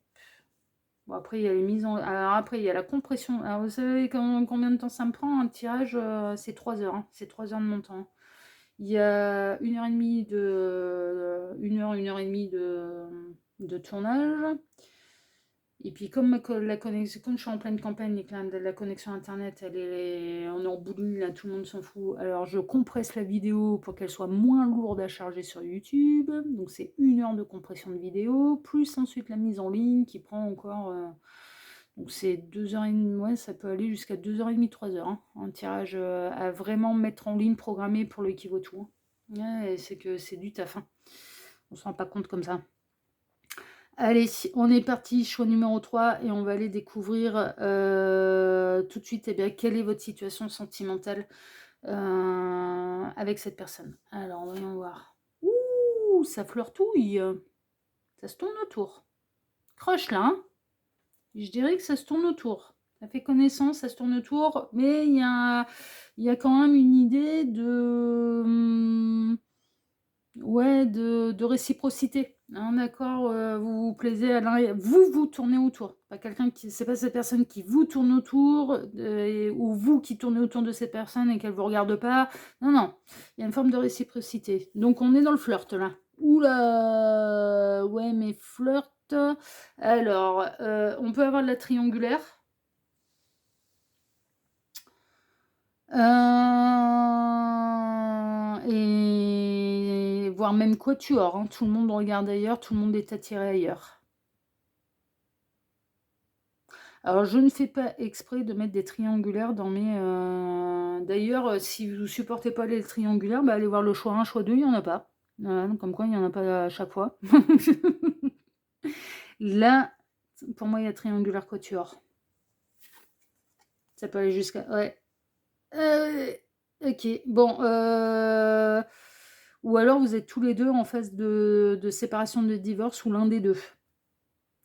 Bon, après, il y a les mises en... Alors après, il y a la compression. Alors vous savez combien de temps ça me prend un tirage? C'est 3 heures. Hein. C'est 3 heures de mon temps. Il y a 1h30 de... 1h et demie de tournage. Et puis comme la connexion, comme je suis en pleine campagne et que la connexion internet, on est en bout de ligne, là, tout le monde s'en fout. Alors je compresse la vidéo pour qu'elle soit moins lourde à charger sur YouTube. Donc c'est 1 heure de compression de vidéo, plus ensuite la mise en ligne qui prend encore... donc c'est 2h30, ouais, ça peut aller jusqu'à 2h30, 3h. Hein, un tirage à vraiment mettre en ligne, programmé pour le qui vaut tout. Hein. Ouais, c'est que c'est du taf. Hein. On se rend pas compte comme ça. Allez, on est parti, choix numéro 3, et on va aller découvrir tout de suite quelle est votre situation sentimentale avec cette personne. Alors, voyons voir. Ouh, ça flirtouille. Ça se tourne autour. Croche là, hein. Je dirais que ça se tourne autour. Ça fait connaissance, ça se tourne autour, mais il y a quand même une idée de... de réciprocité. Hein, d'accord, vous vous plaisez à l'un, vous tournez autour. C'est pas cette personne qui vous tourne autour, ou vous qui tournez autour de cette personne et qu'elle vous regarde pas. Non. Il y a une forme de réciprocité. Donc on est dans le flirt là. Oula, ouais, mais flirt. Alors, on peut avoir de la triangulaire. Et voire même quatuor, hein. Tout le monde regarde ailleurs, tout le monde est attiré ailleurs. Alors je ne fais pas exprès de mettre des triangulaires dans mes, d'ailleurs, si vous supportez pas les triangulaires, bah, allez voir le choix 1, choix 2, il y en a pas. Voilà, donc comme quoi il y en a pas à chaque fois. Là, pour moi, il y a triangulaire quatuor. Ça peut aller jusqu'à ouais. OK. Bon, ou alors vous êtes tous les 2 en phase de séparation, de divorce ou l'un des 2.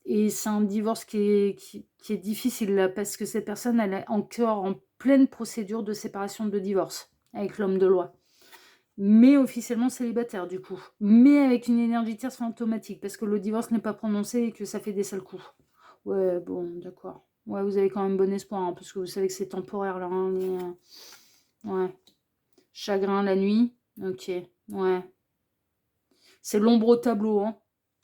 Et c'est un divorce qui est difficile là, parce que cette personne, elle est encore en pleine procédure de séparation, de divorce avec l'homme de loi. Mais officiellement célibataire du coup. Mais avec une énergie tierce fantomatique, parce que le divorce n'est pas prononcé et que ça fait des sales coups. Ouais, bon, d'accord. Ouais, vous avez quand même bon espoir, hein, parce que vous savez que c'est temporaire là, hein, ouais. Chagrin la nuit. Ok, ouais. C'est l'ombre au tableau, hein,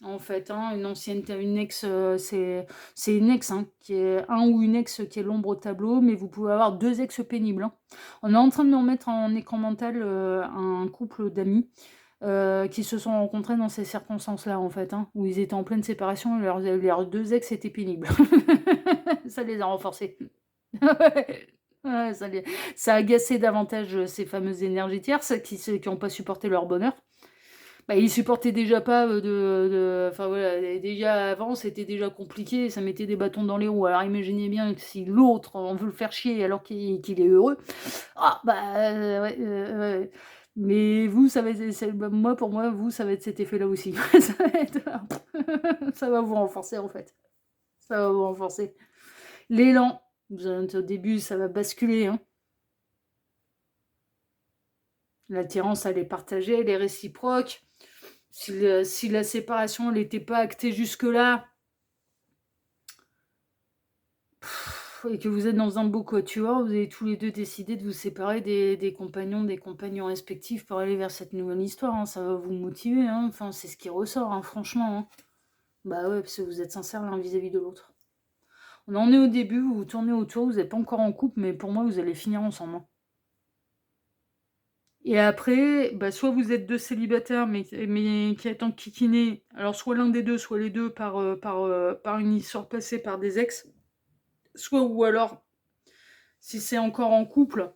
en fait, hein, une ancienne, une ex, c'est une ex, hein, qui est un ou une ex qui est l'ombre au tableau, mais vous pouvez avoir deux ex pénibles, hein. On est en train de nous remettre en écran mental un couple d'amis qui se sont rencontrés dans ces circonstances-là, en fait, hein, où ils étaient en pleine séparation et leurs deux ex étaient pénibles. Ça les a renforcés. Ouais, ça a agacé davantage ces fameuses énergies tierces qui n'ont pas supporté leur bonheur. Bah, ils supportaient déjà pas enfin voilà, déjà avant c'était déjà compliqué, ça mettait des bâtons dans les roues. Alors imaginez bien que si l'autre, on veut le faire chier alors qu'il est heureux, ah bah ouais, ouais. Mais vous, ça va être, bah, moi pour moi, vous, ça va être cet effet-là aussi. Ça va être, ça va vous renforcer en fait. Ça va vous renforcer. L'élan, au début, ça va basculer, hein. L'attirance, elle est partagée, elle est réciproque. Si la séparation n'était pas actée jusque-là, et que vous êtes dans un beau quatuor, vous avez tous les deux décidé de vous séparer des compagnons, des compagnons respectifs pour aller vers cette nouvelle histoire, hein. Ça va vous motiver, hein. Enfin, c'est ce qui ressort, hein, franchement, hein. Bah ouais, parce que vous êtes sincères l'un vis-à-vis de l'autre. On en est au début, vous vous tournez autour, vous n'êtes pas encore en couple, mais pour moi, vous allez finir ensemble, hein. Et après, bah, soit vous êtes deux célibataires, mais qui attendent kikiner, alors soit l'un des deux, soit les deux par une histoire passée par des ex, soit ou alors, si c'est encore en couple,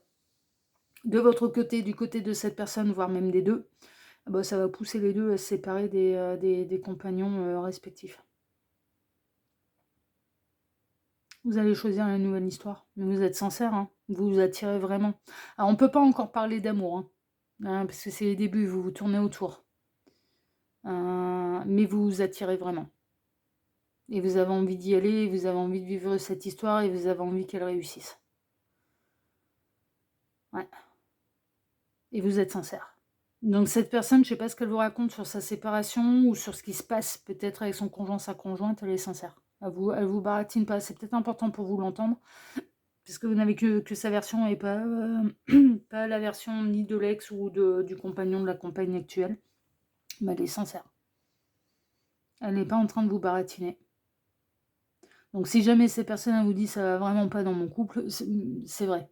de votre côté, du côté de cette personne, voire même des deux, bah, ça va pousser les deux à se séparer des compagnons respectifs. Vous allez choisir une nouvelle histoire, mais vous êtes sincère, hein, vous vous attirez vraiment. Alors on ne peut pas encore parler d'amour, hein, parce que c'est les débuts, vous vous tournez autour. Mais vous vous attirez vraiment. Et vous avez envie d'y aller, vous avez envie de vivre cette histoire, et vous avez envie qu'elle réussisse. Ouais. Et vous êtes sincère. Donc cette personne, je sais pas ce qu'elle vous raconte sur sa séparation ou sur ce qui se passe peut-être avec son conjoint, sa conjointe, elle est sincère. Elle vous baratine pas. C'est peut-être important pour vous l'entendre, parce que vous n'avez que sa version et pas, pas la version ni de l'ex ou du compagnon de la compagne actuelle. Mais elle est sincère. Elle n'est pas en train de vous baratiner. Donc si jamais ces personnes vous disent ça va vraiment pas dans mon couple, c'est vrai.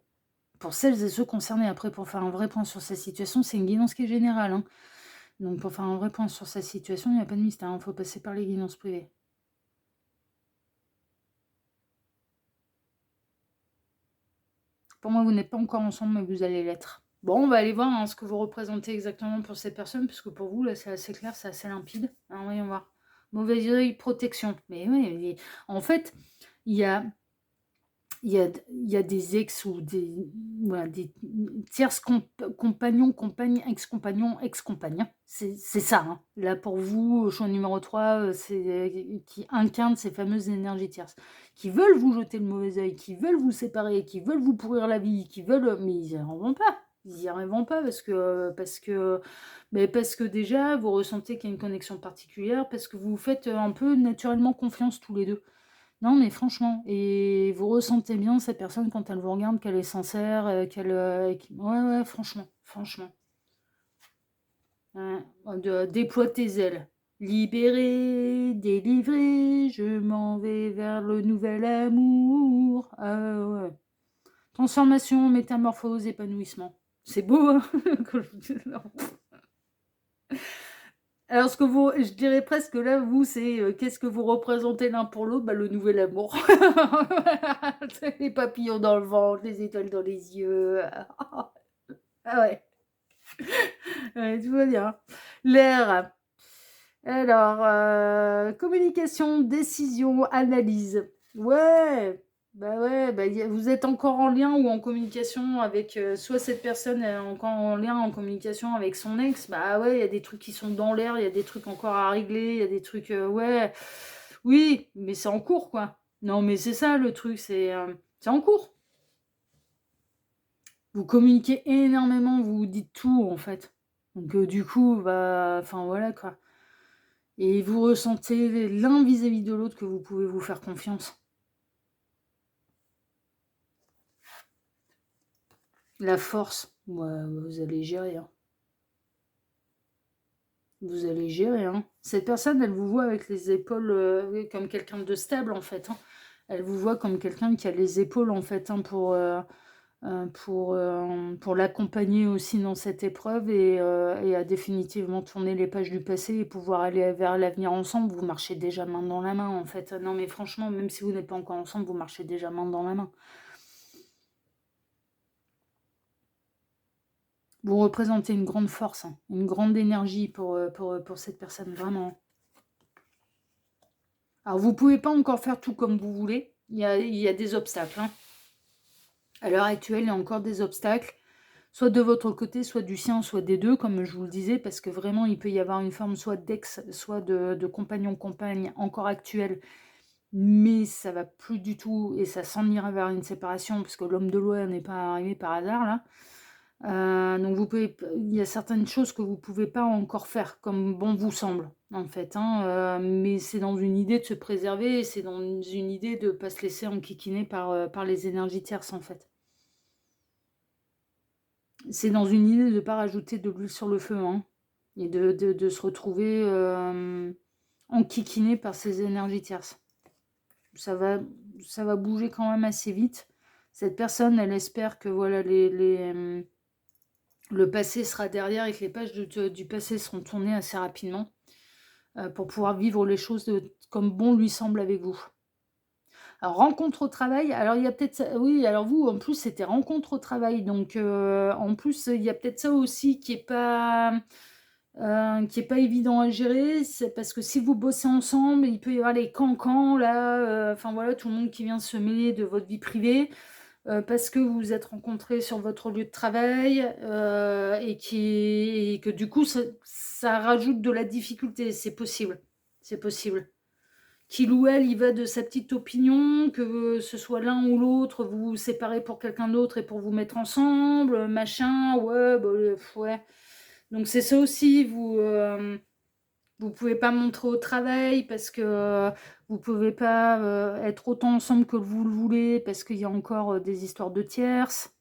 Pour celles et ceux concernés, après pour faire un vrai point sur sa situation, c'est une guidance qui est générale, hein. Donc pour faire un vrai point sur sa situation, il n'y a pas de mystère, il faut passer par les guidances privées. Pour moi, vous n'êtes pas encore ensemble, mais vous allez l'être. Bon, on va aller voir, hein, ce que vous représentez exactement pour cette personne, puisque pour vous, là, c'est assez clair, c'est assez limpide. Alors, voyons voir. Mauvais œil, protection. Mais oui, en fait, il y a des ex ou voilà, des tierces compagnons, compagnes, ex-compagnons, ex-compagnes. C'est ça, hein. Là, pour vous, choix numéro 3, c'est qui incarne ces fameuses énergies tierces, qui veulent vous jeter le mauvais œil, qui veulent vous séparer, qui veulent vous pourrir la vie, qui veulent... Mais ils n'y arriveront pas. Ils n'y arriveront pas parce que déjà, vous ressentez qu'il y a une connexion particulière, parce que vous faites un peu naturellement confiance tous les deux. Non, mais franchement, et vous ressentez bien cette personne quand elle vous regarde, qu'elle est sincère, ouais, ouais, franchement, franchement. Ouais, déploie tes ailes. Libéré, délivré, je m'en vais vers le nouvel amour. Ah ouais. Transformation, métamorphose, épanouissement. C'est beau, hein? Non. Alors, je dirais presque là, vous, c'est qu'est-ce que vous représentez l'un pour l'autre? Bah, le nouvel amour. C'est les papillons dans le ventre, les étoiles dans les yeux. Ah ouais, ouais, tout va bien. L'air. Alors, communication, décision, analyse. Ouais, bah, vous êtes encore en lien ou en communication avec soit cette personne est encore en lien, en communication avec son ex. Bah ouais, il y a des trucs qui sont dans l'air, il y a des trucs encore à régler, il y a des trucs, ouais, oui, mais c'est en cours, quoi. Non, mais c'est ça le truc, c'est en cours. Vous communiquez énormément, vous dites tout en fait. Donc du coup, bah, enfin voilà quoi. Et vous ressentez l'un vis-à-vis de l'autre que vous pouvez vous faire confiance. La force, ouais, vous allez gérer. Hein. Vous allez gérer. Hein. Cette personne, elle vous voit avec les épaules comme quelqu'un de stable en fait. Hein. Elle vous voit comme quelqu'un qui a les épaules en fait hein, pour l'accompagner aussi dans cette épreuve et à définitivement tourner les pages du passé et pouvoir aller vers l'avenir ensemble. Vous marchez déjà main dans la main en fait. Non mais franchement, même si vous n'êtes pas encore ensemble, vous marchez déjà main dans la main. Vous représentez une grande force, hein, une grande énergie pour cette personne, vraiment. Alors, vous ne pouvez pas encore faire tout comme vous voulez. Il y a des obstacles. Hein. À l'heure actuelle, il y a encore des obstacles, soit de votre côté, soit du sien, soit des deux, comme je vous le disais, parce que vraiment, il peut y avoir une forme soit d'ex, soit de compagnon-compagne encore actuelle, mais ça va plus du tout, et ça s'en ira vers une séparation, parce que l'homme de loi n'est pas arrivé par hasard, là. Donc il y a certaines choses que vous pouvez pas encore faire comme bon vous semble en fait, hein, mais c'est dans une idée de se préserver, c'est dans une idée de pas se laisser enquiquiner par les énergies tierces en fait. C'est dans une idée de pas rajouter de l'huile sur le feu, hein, et de se retrouver enquiquiné par ces énergies tierces. Ça va bouger quand même assez vite. Cette personne, elle espère que voilà le passé sera derrière et que les pages du passé seront tournées assez rapidement pour pouvoir vivre les choses comme bon lui semble avec vous. Alors, rencontre au travail, alors il y a peut-être ça, oui, alors vous, en plus, c'était rencontre au travail, donc en plus, il y a peut-être ça aussi qui est pas évident à gérer, c'est parce que si vous bossez ensemble, il peut y avoir les cancans, là, enfin voilà, tout le monde qui vient se mêler de votre vie privée, parce que vous vous êtes rencontrés sur votre lieu de travail et que du coup, ça rajoute de la difficulté. C'est possible. C'est possible. Qu'il ou elle, il va de sa petite opinion, que ce soit l'un ou l'autre, vous vous séparez pour quelqu'un d'autre et pour vous mettre ensemble, machin, ouais, bah, ouais. Donc c'est ça aussi, vous pouvez pas montrer au travail parce que vous pouvez pas être autant ensemble que vous le voulez parce qu'il y a encore des histoires de tierces.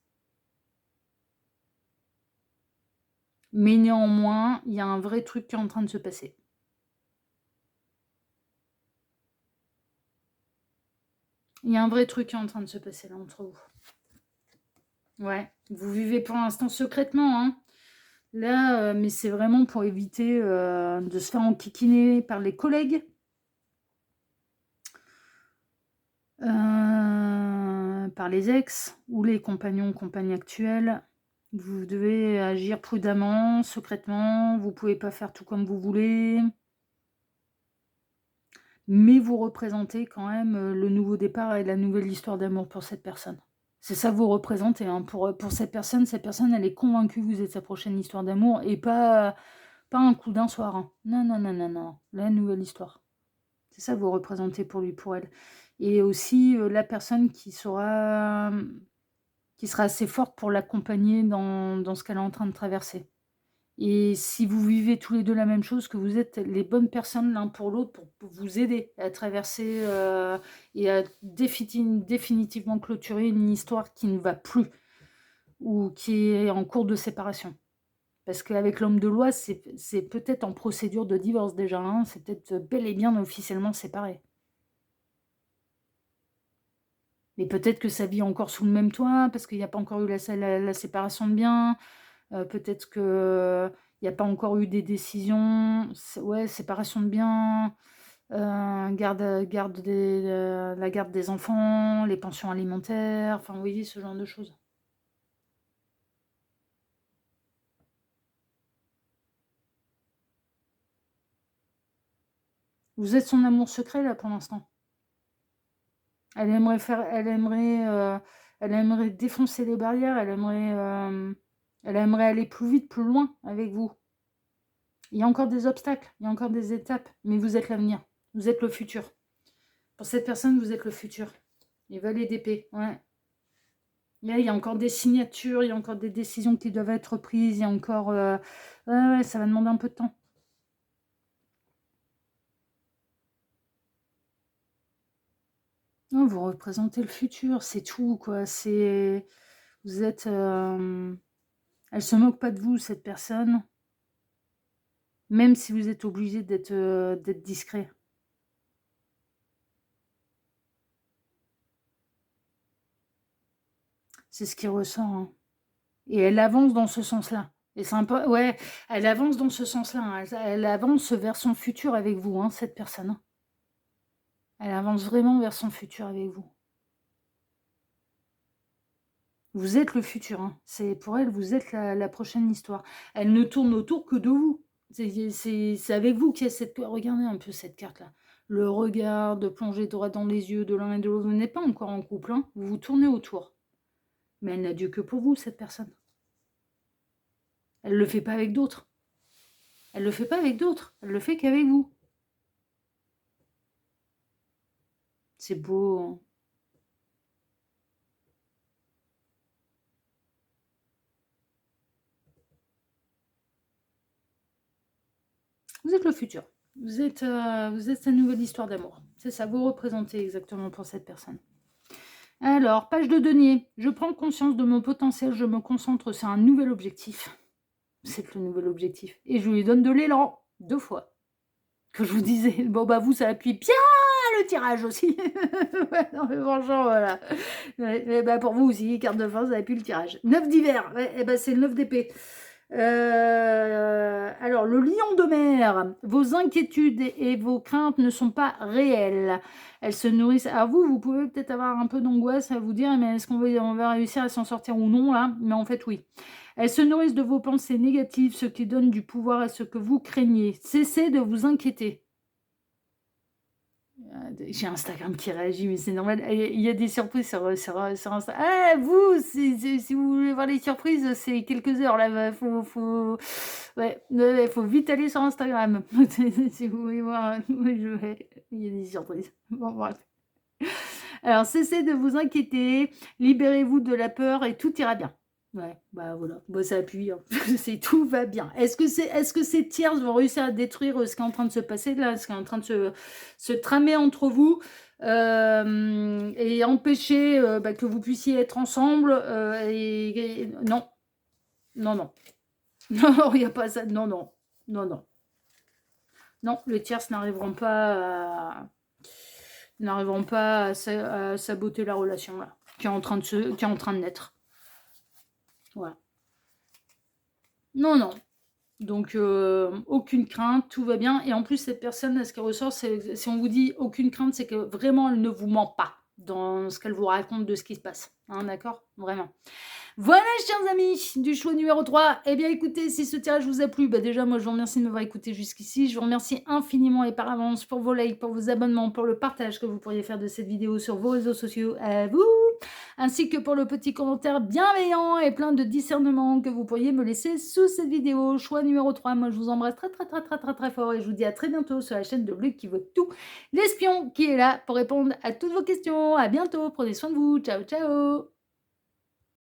Mais néanmoins, il y a un vrai truc qui est en train de se passer. Il y a un vrai truc qui est en train de se passer là entre vous. Ouais, vous vivez pour l'instant secrètement, hein. Là, mais c'est vraiment pour éviter de se faire enquiquiner par les collègues. Par les ex ou les compagnons, compagnes actuelles. Vous devez agir prudemment, secrètement, vous pouvez pas faire tout comme vous voulez. Mais vous représentez quand même le nouveau départ et la nouvelle histoire d'amour pour cette personne. C'est ça que vous représentez. Hein. Pour cette personne, elle est convaincue que vous êtes sa prochaine histoire d'amour et pas un coup d'un soir. Hein. Non, non, non, non, non. La nouvelle histoire. C'est ça que vous représentez pour lui, pour elle. Et aussi la personne qui sera assez forte pour l'accompagner dans ce qu'elle est en train de traverser. Et si vous vivez tous les deux la même chose, que vous êtes les bonnes personnes l'un pour l'autre pour vous aider à traverser et à définitivement clôturer une histoire qui ne va plus ou qui est en cours de séparation. Parce qu'avec l'homme de loi, c'est peut-être en procédure de divorce déjà, hein, c'est peut-être bel et bien officiellement séparé. Mais peut-être que ça vit encore sous le même toit, parce qu'il y a pas encore eu la séparation de biens. Peut-être qu'il y a pas encore eu des décisions. Ouais, séparation de biens, la garde des enfants, les pensions alimentaires, enfin, vous voyez, ce genre de choses. Vous êtes son amour secret, là, pour l'instant. Elle aimerait défoncer les barrières, elle aimerait aller plus vite, plus loin avec vous. Il y a encore des obstacles, il y a encore des étapes, mais vous êtes l'avenir, vous êtes le futur. Pour cette personne, vous êtes le futur. Les valets d'épée, ouais. Là, il y a encore des signatures, il y a encore des décisions qui doivent être prises, il y a encore... ouais, ça va demander un peu de temps. Non, vous représentez le futur, c'est tout, quoi. Vous êtes... Elle se moque pas de vous, cette personne. Même si vous êtes obligé d'être discret. C'est ce qui ressort, hein. Et elle avance dans ce sens-là. Et c'est un peu... Ouais, elle avance dans ce sens-là, hein. Elle avance vers son futur avec vous, hein, cette personne. Elle avance vraiment vers son futur avec vous. Vous êtes le futur, hein. Pour elle, vous êtes la prochaine histoire. Elle ne tourne autour que de vous. C'est avec vous qu'il y a cette... Regardez un peu cette carte-là. Le regard, de plonger droit dans les yeux de l'un et de l'autre. Vous n'êtes pas encore en couple, hein. Vous vous tournez autour. Mais elle n'a Dieu que pour vous, cette personne. Elle ne le fait pas avec d'autres. Elle le fait pas avec d'autres. Elle le fait qu'avec vous. C'est beau, hein. Vous êtes le futur. Vous êtes sa nouvelle histoire d'amour. C'est ça, vous représentez exactement pour cette personne. Alors, page de denier. Je prends conscience de mon potentiel, je me concentre sur un nouvel objectif. C'est le nouvel objectif. Et je lui donne de l'élan, 2 fois. Que je vous disais. Bon, bah vous, ça appuie bien le tirage aussi. Ouais, non, mais franchement, voilà. Ouais, bah pour vous aussi, carte de force, ça appuie le tirage. 9 d'hiver. Ouais, et bah c'est le 9 d'épée. Alors, le lion de mer, vos inquiétudes et vos craintes ne sont pas réelles. Elles se nourrissent. Alors vous pouvez peut-être avoir un peu d'angoisse à vous dire, mais est-ce on va réussir à s'en sortir ou non, là? Mais en fait, oui. Elles se nourrissent de vos pensées négatives, ce qui donne du pouvoir à ce que vous craignez. Cessez de vous inquiéter. J'ai Instagram qui réagit, mais c'est normal. Il y a des surprises sur Instagram. Ah, vous, si vous voulez voir les surprises, c'est quelques heures là. Ouais, faut vite aller sur Instagram. Si vous voulez voir, il y a des surprises. Bon, bref. Alors, cessez de vous inquiéter, libérez-vous de la peur et tout ira bien. Ouais, bah voilà, bah, ça appuie, hein. C'est tout va bien. Est-ce que ces tierces vont réussir à détruire ce qui est en train de se passer là, ce qui est en train de se tramer entre vous et empêcher bah, que vous puissiez être ensemble non, non, non. Non, il n'y a pas ça. Non, non, non, non. Non, les tierces n'arriveront pas à saboter la relation là, qui est en train de naître. Voilà. Non, non. Donc, aucune crainte, tout va bien. Et en plus, cette personne, ce qui ressort, c'est si on vous dit aucune crainte, c'est que vraiment, elle ne vous ment pas dans ce qu'elle vous raconte de ce qui se passe. Hein, d'accord? Vraiment. Voilà, chers amis, du choix numéro 3. Eh bien, écoutez, si ce tirage vous a plu, bah déjà, moi, je vous remercie de m'avoir écouté jusqu'ici. Je vous remercie infiniment et par avance pour vos likes, pour vos abonnements, pour le partage que vous pourriez faire de cette vidéo sur vos réseaux sociaux. À vous! Ainsi que pour le petit commentaire bienveillant et plein de discernement que vous pourriez me laisser sous cette vidéo. Choix numéro 3. Moi, je vous embrasse très, très, très, très, très, très fort et je vous dis à très bientôt sur la chaîne de Luc qui vaut tout. L'espion qui est là pour répondre à toutes vos questions. À bientôt. Prenez soin de vous. Ciao, ciao!